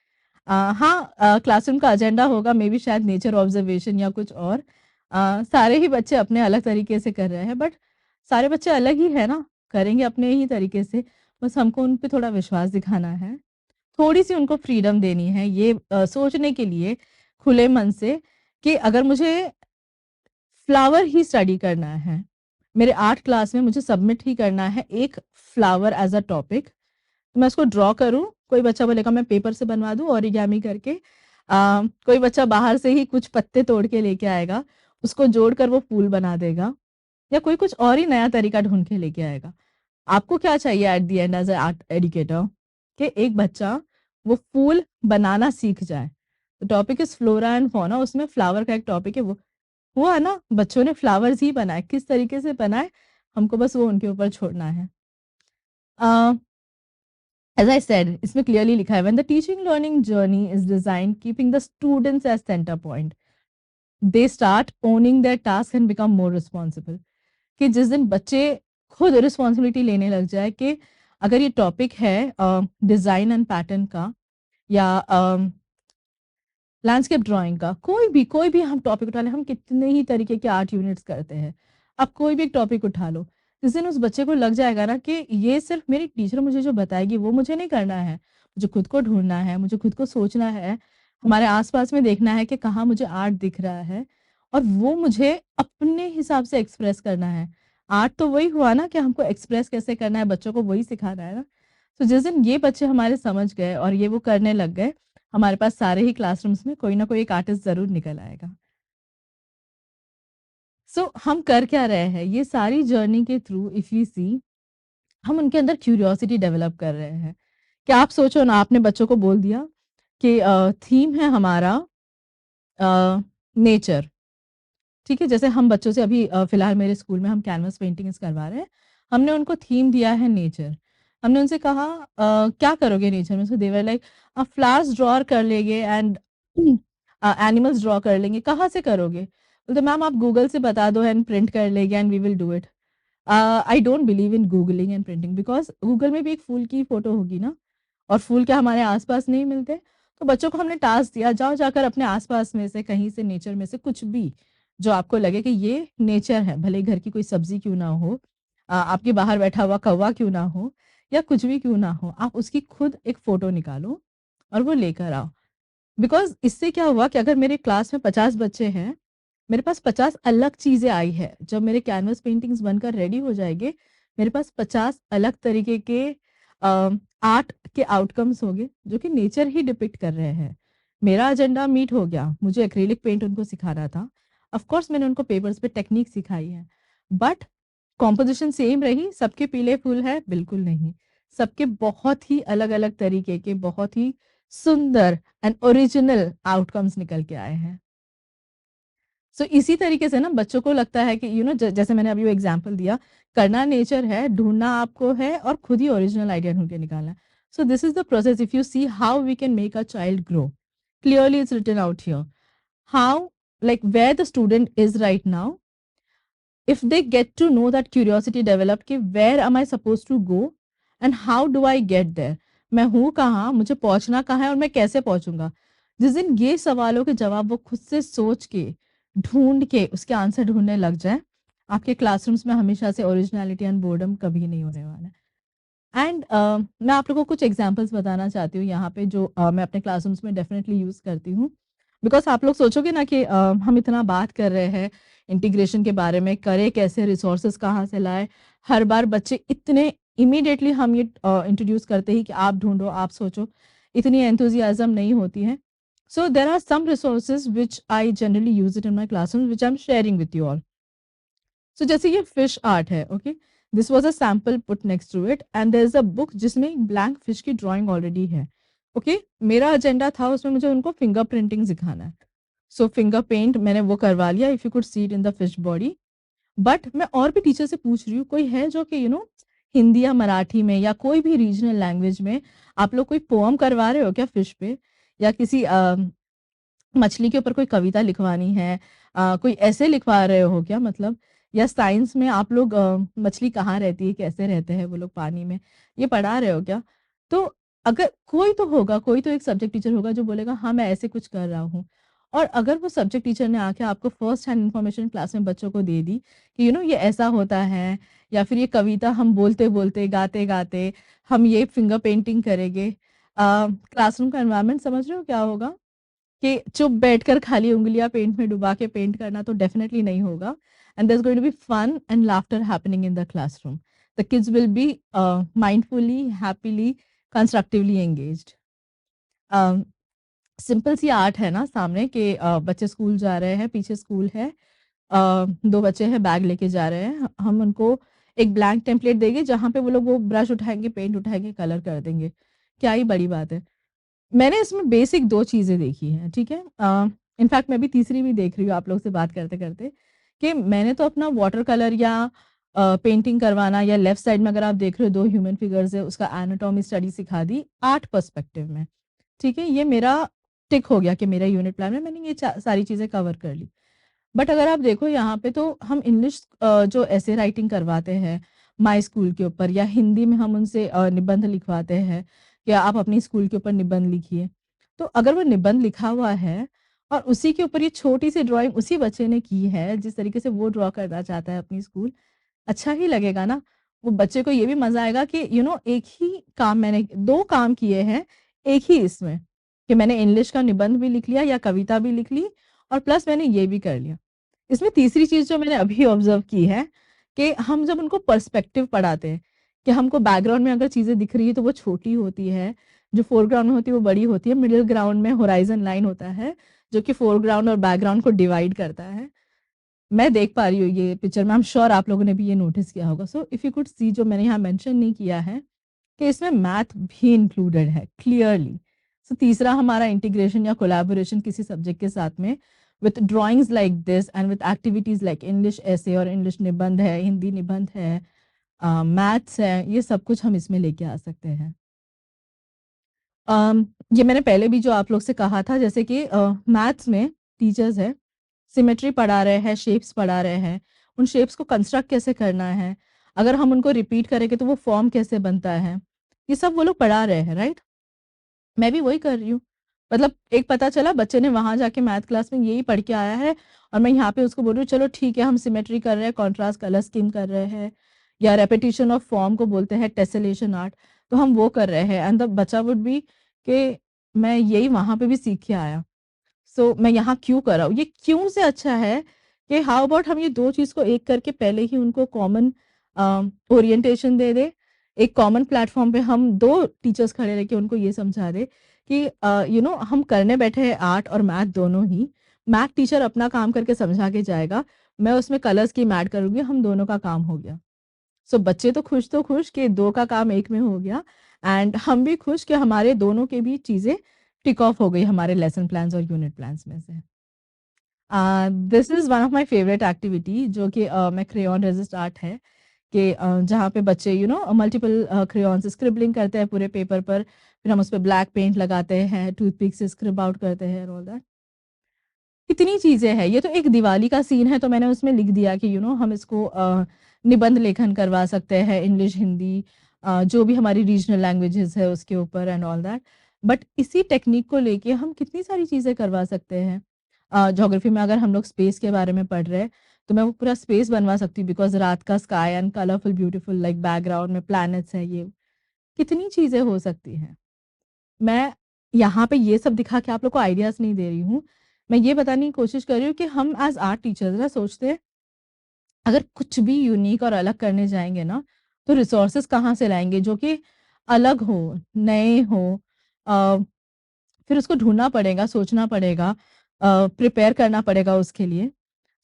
हाँ, क्लासरूम का एजेंडा होगा मे बी शायद नेचर ऑब्जर्वेशन या कुछ और। सारे ही बच्चे अपने अलग तरीके से कर रहे हैं, बट सारे बच्चे अलग ही है ना, करेंगे अपने ही तरीके से। बस हमको उन पे थोड़ा विश्वास दिखाना है, थोड़ी सी उनको फ्रीडम देनी है, ये सोचने के लिए खुले मन से कि अगर मुझे फ्लावर ही स्टडी करना है, मेरे आर्ट क्लास में मुझे सबमिट ही करना है एक फ्लावर एज अ टॉपिक, मैं उसको ड्रॉ करूँ। कोई बच्चा बोलेगा मैं पेपर से बनवा दूँ ओरिगामी करके, कोई बच्चा बाहर से ही कुछ पत्ते तोड़ के लेके आएगा, उसको जोड़कर वो फूल बना देगा, या कोई कुछ और ही नया तरीका ढूंढ के लेके आएगा। आपको क्या चाहिए at the end as a art educator, कि एक बच्चा वो फूल बनाना सीख जाए। तो topic is flora and fauna, उसमें फ्लावर का एक टॉपिक है, वो हुआ ना, बच्चों ने फ्लावर्स ही बनाए, किस तरीके से बनाए हमको बस वो उनके ऊपर छोड़ना है। एज आई सेड, इसमें क्लियरली लिखा है when the teaching learning journey is designed keeping the students as center point, they start owning their task and become more responsible. कि जिस दिन बच्चे खुद रिस्पॉन्सिबिलिटी लेने लग जाए कि अगर ये टॉपिक है डिजाइन एंड पैटर्न का, या लैंडस्केप ड्राइंग का, कोई भी हम टॉपिक उठा लें, हम कितने ही तरीके के आर्ट यूनिट्स करते हैं, आप कोई भी एक टॉपिक उठा लो, जिस दिन उस बच्चे को लग जाएगा ना कि ये सिर्फ मेरी टीचर मुझे जो बताएगी वो मुझे नहीं करना है, मुझे खुद को ढूंढना है, मुझे खुद को सोचना है, हमारे आसपास में देखना है कि कहाँ मुझे आर्ट दिख रहा है, और वो मुझे अपने हिसाब से एक्सप्रेस करना है। आर्ट तो वही हुआ ना कि हमको एक्सप्रेस कैसे करना है, बच्चों को वही सिखाना है ना। तो जिस दिन ये बच्चे हमारे समझ गए और ये वो करने लग गए, हमारे पास सारे ही क्लासरूम्स में कोई ना कोई एक आर्टिस्ट ज़रूर निकल आएगा। सो हम कर क्या रहे हैं? ये सारी जर्नी के थ्रू इफ यू सी, हम उनके अंदर क्यूरियोसिटी डेवलप कर रहे हैं। क्या आप सोचो ना, आपने बच्चों को बोल दिया कि थीम है हमारा नेचर, ठीक है? जैसे हम बच्चों से अभी फिलहाल मेरे स्कूल में हम कैनवस पेंटिंग्स करवा रहे हैं। हमने उनको थीम दिया है नेचर। हमने उनसे कहा क्या करोगे नेचर में? सो दे वर लाइक फ्लावर्स ड्रॉ कर लेंगे एंड एनिमल्स ड्रॉ कर लेंगे। कहाँ से करोगे? बोलते मैम आप गूगल से बता दो एंड प्रिंट कर लेंगे and we will do it. I don't believe in googling and printing, because Google में भी एक फूल की फोटो होगी ना, और फूल क्या हमारे आसपास नहीं मिलते? तो बच्चों को हमने टास्क दिया, जाओ जाकर अपने आसपास में से कहीं से नेचर में से कुछ भी जो आपको लगे कि ये नेचर है, भले घर की कोई सब्जी क्यों ना हो, आपके बाहर बैठा हुआ कौवा क्यों ना हो, या कुछ भी क्यों ना हो, आप उसकी खुद एक फोटो निकालो और वो लेकर आओ। बिकॉज इससे क्या हुआ कि अगर मेरे क्लास में 50 बच्चे हैं, मेरे पास 50 अलग चीजें आई है। जब मेरे कैनवस पेंटिंग्स बनकर रेडी हो जाएंगे, मेरे पास 50 अलग तरीके के आर्ट के आउटकम्स होंगे जो कि नेचर ही डिपिक्ट कर रहे हैं। मेरा एजेंडा मीट हो गया, मुझे एक्रिलिक पेंट उनको सिखाना था, ऑफ कोर्स मैंने उनको पेपर्स पे टेक्निक सिखाई है, बट कॉम्पोजिशन सेम रही। सबके पीले फूल है? बिल्कुल नहीं। सबके बहुत ही अलग अलग तरीके के, बहुत ही सुंदर एंड ओरिजिनल आउटकम्स निकल के आए हैं। सो इसी तरीके से ना बच्चों को लगता है कि जैसे मैंने अभी वो एग्जांपल दिया, करना नेचर है, ढूंढना आपको है, और खुद ही ओरिजिनल आइडिया ढूंढ के निकालना है। So this is the process. If you see how we can make a child grow, clearly it's written out here, how, like where the student is right now, if they get to know that curiosity developed कि where am I supposed to go and how do I get there, मैं हूँ कहाँ, मुझे पहुँचना कहाँ है और मैं कैसे पहुँचूंगा। जिस दिन ये सवालों के जवाब वो खुद से सोच के ढूंढ के उसके आंसर ढूंढने लग जाए, आपके क्लासरूम्स में हमेशा से ओरिजिनलिटी एंड बोर्डम कभी नहीं होने वाला है। एंड मैं आप लोगों को कुछ एग्जांपल्स बताना चाहती हूँ यहाँ पे जो मैं अपने क्लासरूम्स में डेफिनेटली यूज़ करती हूँ। बिकॉज़ आप लोग सोचोगे ना कि हम इतना बात कर रहे हैं इंटीग्रेशन के बारे में, करें कैसे, रिसोर्सेज़ कहाँ से लाएँ? हर बार बच्चे इतने इमीडिएटली हम ये इंट्रोड्यूस करते ही कि आप ढूँढो, आप सोचो, इतनी एंथुसियाज़्म नहीं होती है। So there are some resources which I generally use it in my classroom which I am sharing with you all. So जैसे ये फिश आर्ट है, okay, this was a sample put next to it and there is a book जिसमें एक blank fish की drawing already है। Okay, मेरा agenda था उसमें मुझे उनको फिंगर प्रिंटिंग सिखाना है। सो फिंगर पेंट मैंने वो करवा लिया, if you could see it in the fish body. But मैं और भी टीचर से पूछ रही हूँ, कोई है जो कि हिंदी या मराठी में या कोई भी रीजनल लैंग्वेज में आप लोग कोई पोअम करवा रहे हो क्या फिश पे, या किसी मछली के ऊपर कोई कविता लिखवानी है, कोई ऐसे लिखवा रहे हो क्या, मतलब, या साइंस में आप लोग मछली कहाँ रहती है, कैसे रहते हैं वो लोग पानी में, ये पढ़ा रहे हो क्या? तो अगर कोई तो होगा, कोई तो एक सब्जेक्ट टीचर होगा जो बोलेगा हाँ मैं ऐसे कुछ कर रहा हूँ। और अगर वो सब्जेक्ट टीचर ने आके आपको फर्स्ट हैंड इन्फॉर्मेशन क्लास में बच्चों को दे दी कि ये ऐसा होता है, या फिर ये कविता हम बोलते बोलते गाते गाते हम ये फिंगर पेंटिंग करेंगे, क्लासरूम का एनवायरनमेंट समझ रहे हो क्या होगा? कि चुप बैठकर खाली उँगलियाँ पेंट में डुबा के पेंट करना तो डेफिनिटली नहीं होगा। And there is going to be fun and laughter happening in the classroom. The kids will be mindfully, happily, constructively engaged. Simple see art है ना सामने कि बच्चे स्कूल जा रहे हैं, पीछे स्कूल है, 2 बच्चे हैं बैग लेके जा रहे हैं। हम उनको एक ब्लैंक टेम्पलेट देंगे जहाँ पे वो लोग वो ब्रश उठाएँगे, पेंट उठाएँगे, कलर कर देंगे। क्या ही बड़ी बात है। मैंने इसमें बेसिक 2 चीज़ें देखी हैं, ठीक है? इनफैक्ट मैं भी तीसरी भी देख रही हूँ आप लोग से बात करते-करते, कि मैंने तो अपना वाटर कलर या पेंटिंग करवाना, या लेफ्ट साइड में अगर आप देख रहे हो 2 ह्यूमन फिगर्स है, उसका एनाटॉमी स्टडी सिखा दी आर्ट पर्सपेक्टिव में, ठीक है? ये मेरा टिक हो गया कि मेरा यूनिट प्लान में मैंने ये सारी चीज़ें कवर कर ली। बट अगर आप देखो यहाँ पे तो हम इंग्लिश जो ऐसे राइटिंग करवाते हैं माय स्कूल के ऊपर, या हिंदी में हम उनसे निबंध लिखवाते हैं कि आप अपनी स्कूल के ऊपर निबंध लिखिए। तो अगर वो निबंध लिखा हुआ है और उसी के ऊपर ये छोटी सी ड्राइंग उसी बच्चे ने की है जिस तरीके से वो ड्रॉ करना चाहता है अपनी स्कूल, अच्छा ही लगेगा ना। वो बच्चे को ये भी मजा आएगा कि एक ही काम मैंने 2 काम किए हैं एक ही इसमें, कि मैंने इंग्लिश का निबंध भी लिख लिया या कविता भी लिख ली, और प्लस मैंने ये भी कर लिया। इसमें तीसरी चीज़ जो मैंने अभी ऑब्ज़र्व की है कि हम जब उनको पर्सपेक्टिव पढ़ाते हैं, कि हमको बैकग्राउंड में अगर चीज़ें दिख रही है तो वो छोटी होती है, जो फोरग्राउंड में होती है वो बड़ी होती है, मिडल ग्राउंड में होराइज़न लाइन होता है, जो कि फोरग्राउंड और बैकग्राउंड को डिवाइड करता है। मैं देख पा रही हूँ ये पिक्चर में, आई एम श्योर आप लोगों ने भी ये नोटिस किया होगा। सो इफ यू कुड सी, जो मैंने यहाँ मेंशन नहीं किया है, कि इसमें मैथ भी इंक्लूडेड है क्लियरली। सो तीसरा हमारा इंटीग्रेशन या कोलैबोरेशन किसी सब्जेक्ट के साथ में with drawings like this and with activities like English ऐसे और इंग्लिश निबंध है, हिंदी निबंध है, मैथ्स है, ये सब कुछ हम इसमें लेके आ सकते हैं। ये मैंने पहले भी जो आप लोग से कहा था, जैसे कि मैथ्स में टीचर्स है, सिमेट्री पढ़ा रहे हैं, शेप्स पढ़ा रहे हैं, उन शेप्स को कंस्ट्रक्ट कैसे करना है, अगर हम उनको रिपीट करेंगे तो वो फॉर्म कैसे बनता है, ये सब वो लोग पढ़ा रहे हैं, राइट? मैं भी वही कर रही हूँ। मतलब एक पता चला बच्चे ने वहाँ जाके मैथ क्लास में यही पढ़ के आया है, और मैं यहाँ पे उसको बोल रही हूँ चलो ठीक है हम सिमेट्री कर रहे हैं, कॉन्ट्रास्ट कलर स्कीम कर रहे हैं, या रेपिटेशन ऑफ फॉर्म को बोलते हैं टेसेलेशन आर्ट, तो हम वो कर रहे हैं, एंड द बच्चा वुड बी कि मैं यही वहाँ पे भी सीख के आया। सो मैं यहाँ क्यों कर रहा हूँ? ये क्यों से अच्छा है कि हाउ अबाउट हम ये 2 चीज़ को एक करके पहले ही उनको कॉमन ओरिएंटेशन दे दें। एक कॉमन प्लेटफ़ॉर्म पे हम 2 टीचर्स खड़े रह के उनको ये समझा दें कि हम करने बैठे हैं आर्ट और मैथ दोनों ही। मैथ टीचर अपना काम करके समझा के जाएगा, मैं उसमें कलर स्कीम ऐड करूँगी, हम दोनों का काम हो गया। सो बच्चे तो खुश कि 2 का काम 1 में हो गया, एंड हम भी खुश कि हमारे दोनों के भी चीज़ें टिक ऑफ हो गई हमारे लेसन प्लान्स और यूनिट प्लान्स में से। This is one of my favourite activity, जो कि मैं क्रेयॉन रेसिस्ट आर्ट है, कि जहाँ पे बच्चे मल्टीपल क्रेयॉन से स्क्रिबलिंग करते हैं पूरे पेपर पर, फिर हम उस पे ब्लैक पेंट लगाते हैं, टूथपिक से स्क्रिब आउट करते हैं एंड ऑल दैट। कितनी चीजें हैं। ये तो एक दिवाली का सीन है, तो मैंने उसमें लिख दिया कि हम इसको निबंध लेखन करवा सकते हैं, इंग्लिश, हिंदी, जो भी हमारी रीजनल लैंग्वेजेस है उसके ऊपर एंड ऑल दैट। बट इसी टेक्निक को लेके हम कितनी सारी चीजें करवा सकते हैं। ज्योग्राफी में अगर हम लोग स्पेस के बारे में पढ़ रहे हैं, तो मैं वो पूरा स्पेस बनवा सकती हूँ, बिकॉज रात का sky and colourful beautiful like background में प्लैनेट्स है, ये कितनी चीजें हो सकती हैं। मैं यहाँ पे ये सब दिखा के आप लोग को आइडियाज नहीं दे रही हूँ। मैं ये बताने की कोशिश कर रही हूँ कि हम एज आर्ट टीचर्स ना सोचते हैं, अगर कुछ भी यूनिक और अलग करने जाएंगे ना, तो रिसोर्सेज कहाँ से लाएंगे जो कि अलग हो, नए हो। अ, फिर उसको ढूंढना पड़ेगा, सोचना पड़ेगा, प्रिपेयर करना पड़ेगा उसके लिए।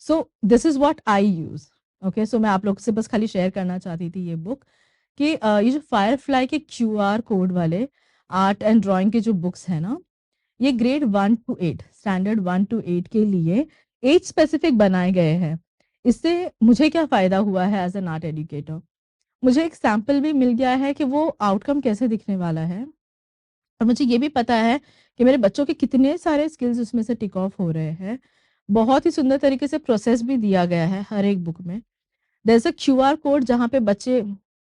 So this is what I use. Okay, so मैं आप लोग से बस खाली शेयर करना चाहती थी ये बुक, कि ये जो फायरफ्लाई के क्यूआर कोड वाले आर्ट एंड ड्राइंग के जो बुक्स है ना, ये ग्रेड 1 to 8, स्टैंडर्ड 1 to 8 के लिए एज स्पेसिफिक बनाए गए हैं। इससे मुझे क्या फ़ायदा हुआ है एज एन आर्ट एजुकेटर, मुझे एक सैम्पल भी मिल गया है कि वो आउटकम कैसे दिखने वाला है, और मुझे ये भी पता है कि मेरे बच्चों के कितने सारे स्किल्स उसमें से टिक ऑफ हो रहे हैं। बहुत ही सुंदर तरीके से प्रोसेस भी दिया गया है हर एक बुक में। There is a QR code जहाँ पे बच्चे,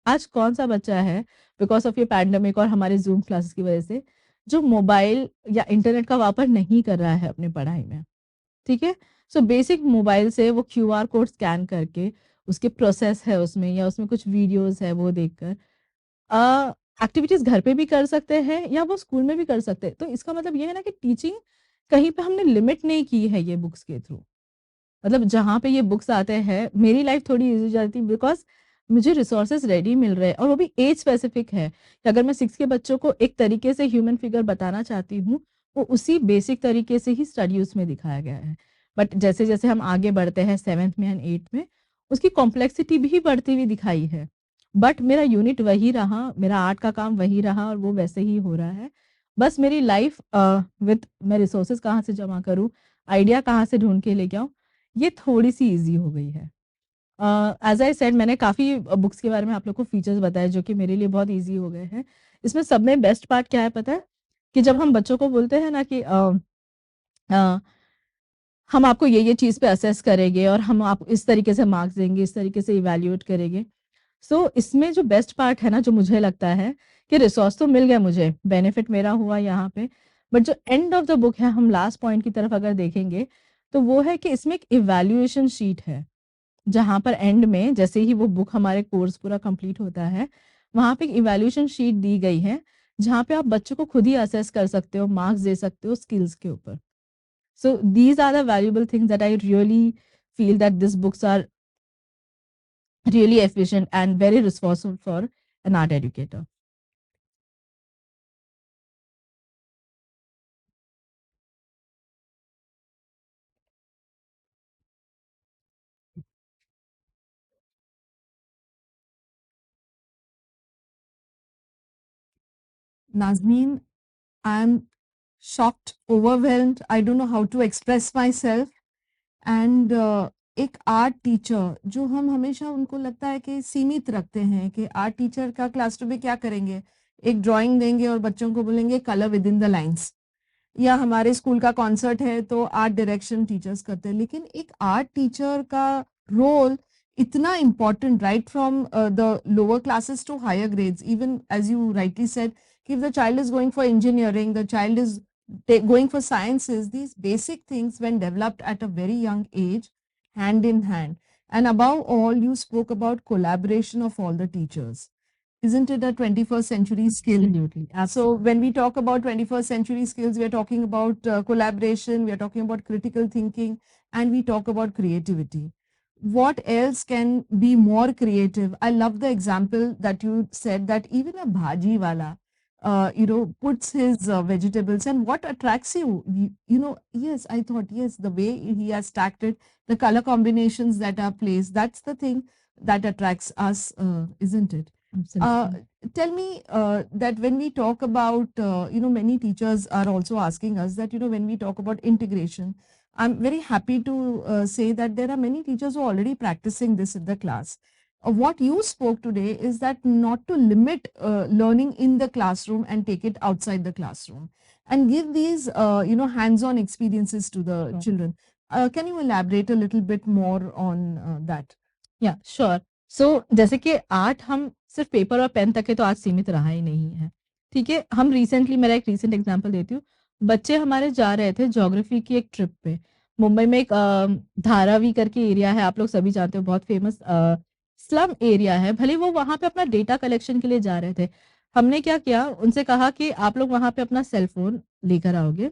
आज कौन सा बच्चा है बिकॉज ऑफ ये पैंडेमिक और हमारे जूम क्लासेस की वजह से, जो मोबाइल या इंटरनेट का वापर नहीं कर रहा है अपनी पढ़ाई में। ठीक है, सो बेसिक मोबाइल से वो क्यूआर कोड स्कैन करके, उसके प्रोसेस है उसमें, या उसमें कुछ वीडियोस है वो देखकर एक्टिविटीज घर पे भी कर सकते हैं या वो स्कूल में भी कर सकते हैं। तो इसका मतलब ये है ना कि टीचिंग कहीं पे हमने लिमिट नहीं की है ये बुक्स के थ्रू। मतलब जहाँ पे ये बुक्स आते हैं, मेरी लाइफ थोड़ी इजी हो जाती है, बिकॉज मुझे रिसोर्सेज रेडी मिल रहे हैं, और वो भी एज स्पेसिफिक है कि अगर मैं 6 के बच्चों को एक तरीके से ह्यूमन फिगर बताना चाहती हूँ, वो उसी बेसिक तरीके से ही स्टडी उसमें दिखाया गया है। बट जैसे जैसे हम आगे बढ़ते हैं 7th में एंड 8th में, उसकी कॉम्प्लेक्सिटी भी बढ़ती हुई दिखाई है। बट मेरा यूनिट वही रहा, मेरा आर्ट का काम वही रहा, और वो वैसे ही हो रहा है। बस मेरी लाइफ विद मैं रिसोर्सेज कहाँ से जमा करूँ, आइडिया कहाँ से ढूंढ के लेके आऊँ, ये थोड़ी-सी ईज़ी हो गई है। एज़ आई सेड, मैंने काफ़ी बुक्स के बारे में आप लोग को फीचर्स बताए जो कि मेरे लिए बहुत ईज़ी हो गए हैं। इसमें सब में बेस्ट पार्ट क्या है पता है? कि जब हम बच्चों को बोलते हैं ना कि अ, हम आपको ये चीज़ पे असेस करेंगे और हम आपको इस तरीके से मार्क्स देंगे, इस तरीके से इवैल्यूएट करेंगे। सो इसमें जो बेस्ट पार्ट है ना, जो मुझे लगता है कि रिसोर्स तो मिल गया मुझे, बेनिफिट मेरा हुआ यहाँ पे, बट जो एंड ऑफ द बुक है, हम लास्ट पॉइंट की तरफ अगर देखेंगे, तो वो है कि इसमें एक इवैल्यूएशन शीट है। जहाँ पर एंड में जैसे ही वो बुक हमारे कोर्स पूरा कंप्लीट होता है, वहाँ पे एक इवैल्यूएशन शीट दी गई है, जहाँ पे आप बच्चों को खुद ही असेस कर सकते हो, मार्क्स दे सकते हो स्किल्स के ऊपर। So these are the valuable things that I really feel that these books are really efficient and very responsible for an art educator. Nazneen, I'm shocked, overwhelmed. I don't know how to express myself. And एक art teacher जो हम हमेशा उनको लगता है कि सीमित रखते हैं कि आर्ट टीचर का क्लासरूम में क्या करेंगे, एक ड्राइंग देंगे और बच्चों को बोलेंगे colour with in the lines, या हमारे स्कूल का कॉन्सर्ट है तो आर्ट डायरेक्शन टीचर्स करते हैं। लेकिन एक आर्ट टीचर का रोल इतना important, right from the lower classes to higher grades, even as you rightly said कि if the child is going for engineering, the child is going for sciences, these basic things when developed at a very young age, hand in hand. And above all, you spoke about collaboration of all the teachers. Isn't it a 21st century skill? Absolutely. So when we talk about 21st century skills, we are talking about collaboration, we are talking about critical thinking, and we talk about creativity. What else can be more creative? I love the example that you said that even a bhaji wala, puts his vegetables, and what attracts you? Yes, I thought, yes, the way he has stacked it, the color combinations that are placed, that's the thing that attracts us, isn't it? Absolutely. Tell me that when we talk about, many teachers are also asking us that, when we talk about integration, I'm very happy to say that there are many teachers who are already practicing this in the class. What you spoke today is that not to limit learning in the classroom and take it outside the classroom. and give these, hands-on experiences to the Sure. children. Can you elaborate a little bit more on that? या sure. सो जैसे कि art हम सिर्फ paper और pen तक के तो आज सीमित रहा ही नहीं है। ठीक है, हम रिसेंटली, मेरा एक रिसेंट एग्जांपल देती हूँ। बच्चे हमारे जा रहे थे ज्योग्राफी की एक ट्रिप पे। मुंबई में एक धारावी करके एरिया है, आप लोग सभी जानते हो, बहुत फेमस स्लम एरिया है। भले वो वहाँ पे अपना डेटा कलेक्शन के लिए जा रहे थे। हमने क्या किया, उनसे कहा कि आप लोग वहाँ पे अपना सेल फोन लेकर आओगे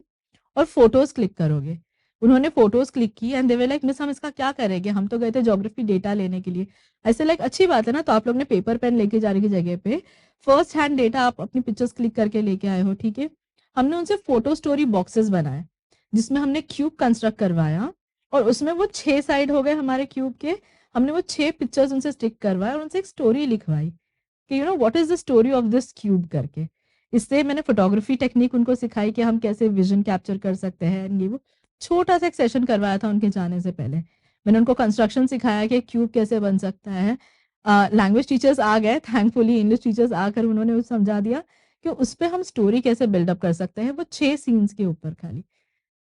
और फोटोज क्लिक करोगे। उन्होंने फोटोज क्लिक की and they were like, miss हम इसका क्या करेंगे, हम तो गए थे ज्योग्राफी डेटा लेने के लिए। ऐसे लाइक अच्छी बात है ना, तो आप लोग ने पेपर पेन लेके जाने की जगह पे फर्स्ट हैंड डेटा आप अपनी पिक्चर्स क्लिक करके लेके आए हो। ठीक है, हमने उनसे फोटो स्टोरी बॉक्सेस बनाए जिसमें हमने क्यूब कंस्ट्रक्ट करवाया और उसमें वो 6 साइड हो गए हमारे क्यूब के। हमने वो 6 पिक्चर्स उनसे स्टिक करवाए और उनसे एक स्टोरी लिखवाई कि what is the story of this cube करके। इससे मैंने फोटोग्राफी टेक्निक उनको सिखाई कि हम कैसे विजन कैप्चर कर सकते हैं। ये वो छोटा सा एक सेशन करवाया था उनके जाने से पहले। मैंने उनको कंस्ट्रक्शन सिखाया कि क्यूब कैसे बन सकता है। लैंग्वेज टीचर्स आ गए, थैंकफुली इंग्लिश टीचर्स आकर उन्होंने उसे समझा दिया कि उस पर हम स्टोरी कैसे बिल्डअप कर सकते हैं। वो 6 सीन्स के ऊपर खाली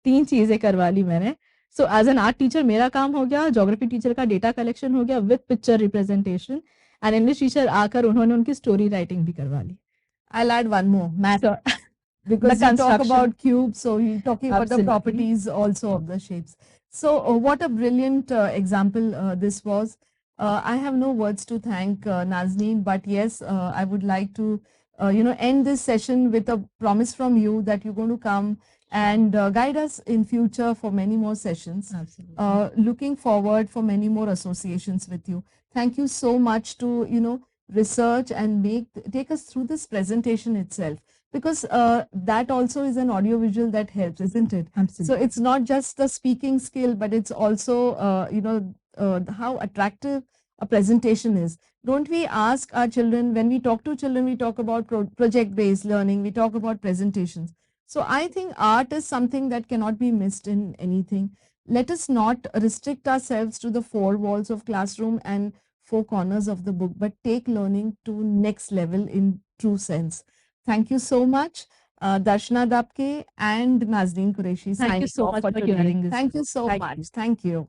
3 चीजें करवा ली मैंने। So as an art teacher मेरा काम हो गया, ज्योग्राफी टीचर का डेटा कलेक्शन हो गया with picture representation, and English teacher आकर उन्होंने उनकी स्टोरी राइटिंग भी करवा ली। I'll add one more, math. So, Because the you talk construction. about cubes, so you're talking about the Absolutely. properties also of the shapes. So what a brilliant example this was. I have no words to thank Nazneen, but yes, I would like to, end this session with a promise from you that you're going to come and guide us in future for many more sessions. Absolutely. Looking forward for many more associations with you. Thank you so much to, research and take us through this presentation itself, because that also is an audio visual that helps, isn't it? Absolutely. So it's not just the speaking skill, but it's also how attractive a presentation is. Don't we ask our children, when we talk to children, we talk about project based learning, we talk about presentations. So I think art is something that cannot be missed in anything. Let us not restrict ourselves to the four walls of classroom and four corners of the book, but take learning to next level in true sense. Thank you so much, Darshana Dapke and Nazneen Qureshi. Thank you signing so off much for for today. hearing this. Thank you so Thank much. you. Thank you.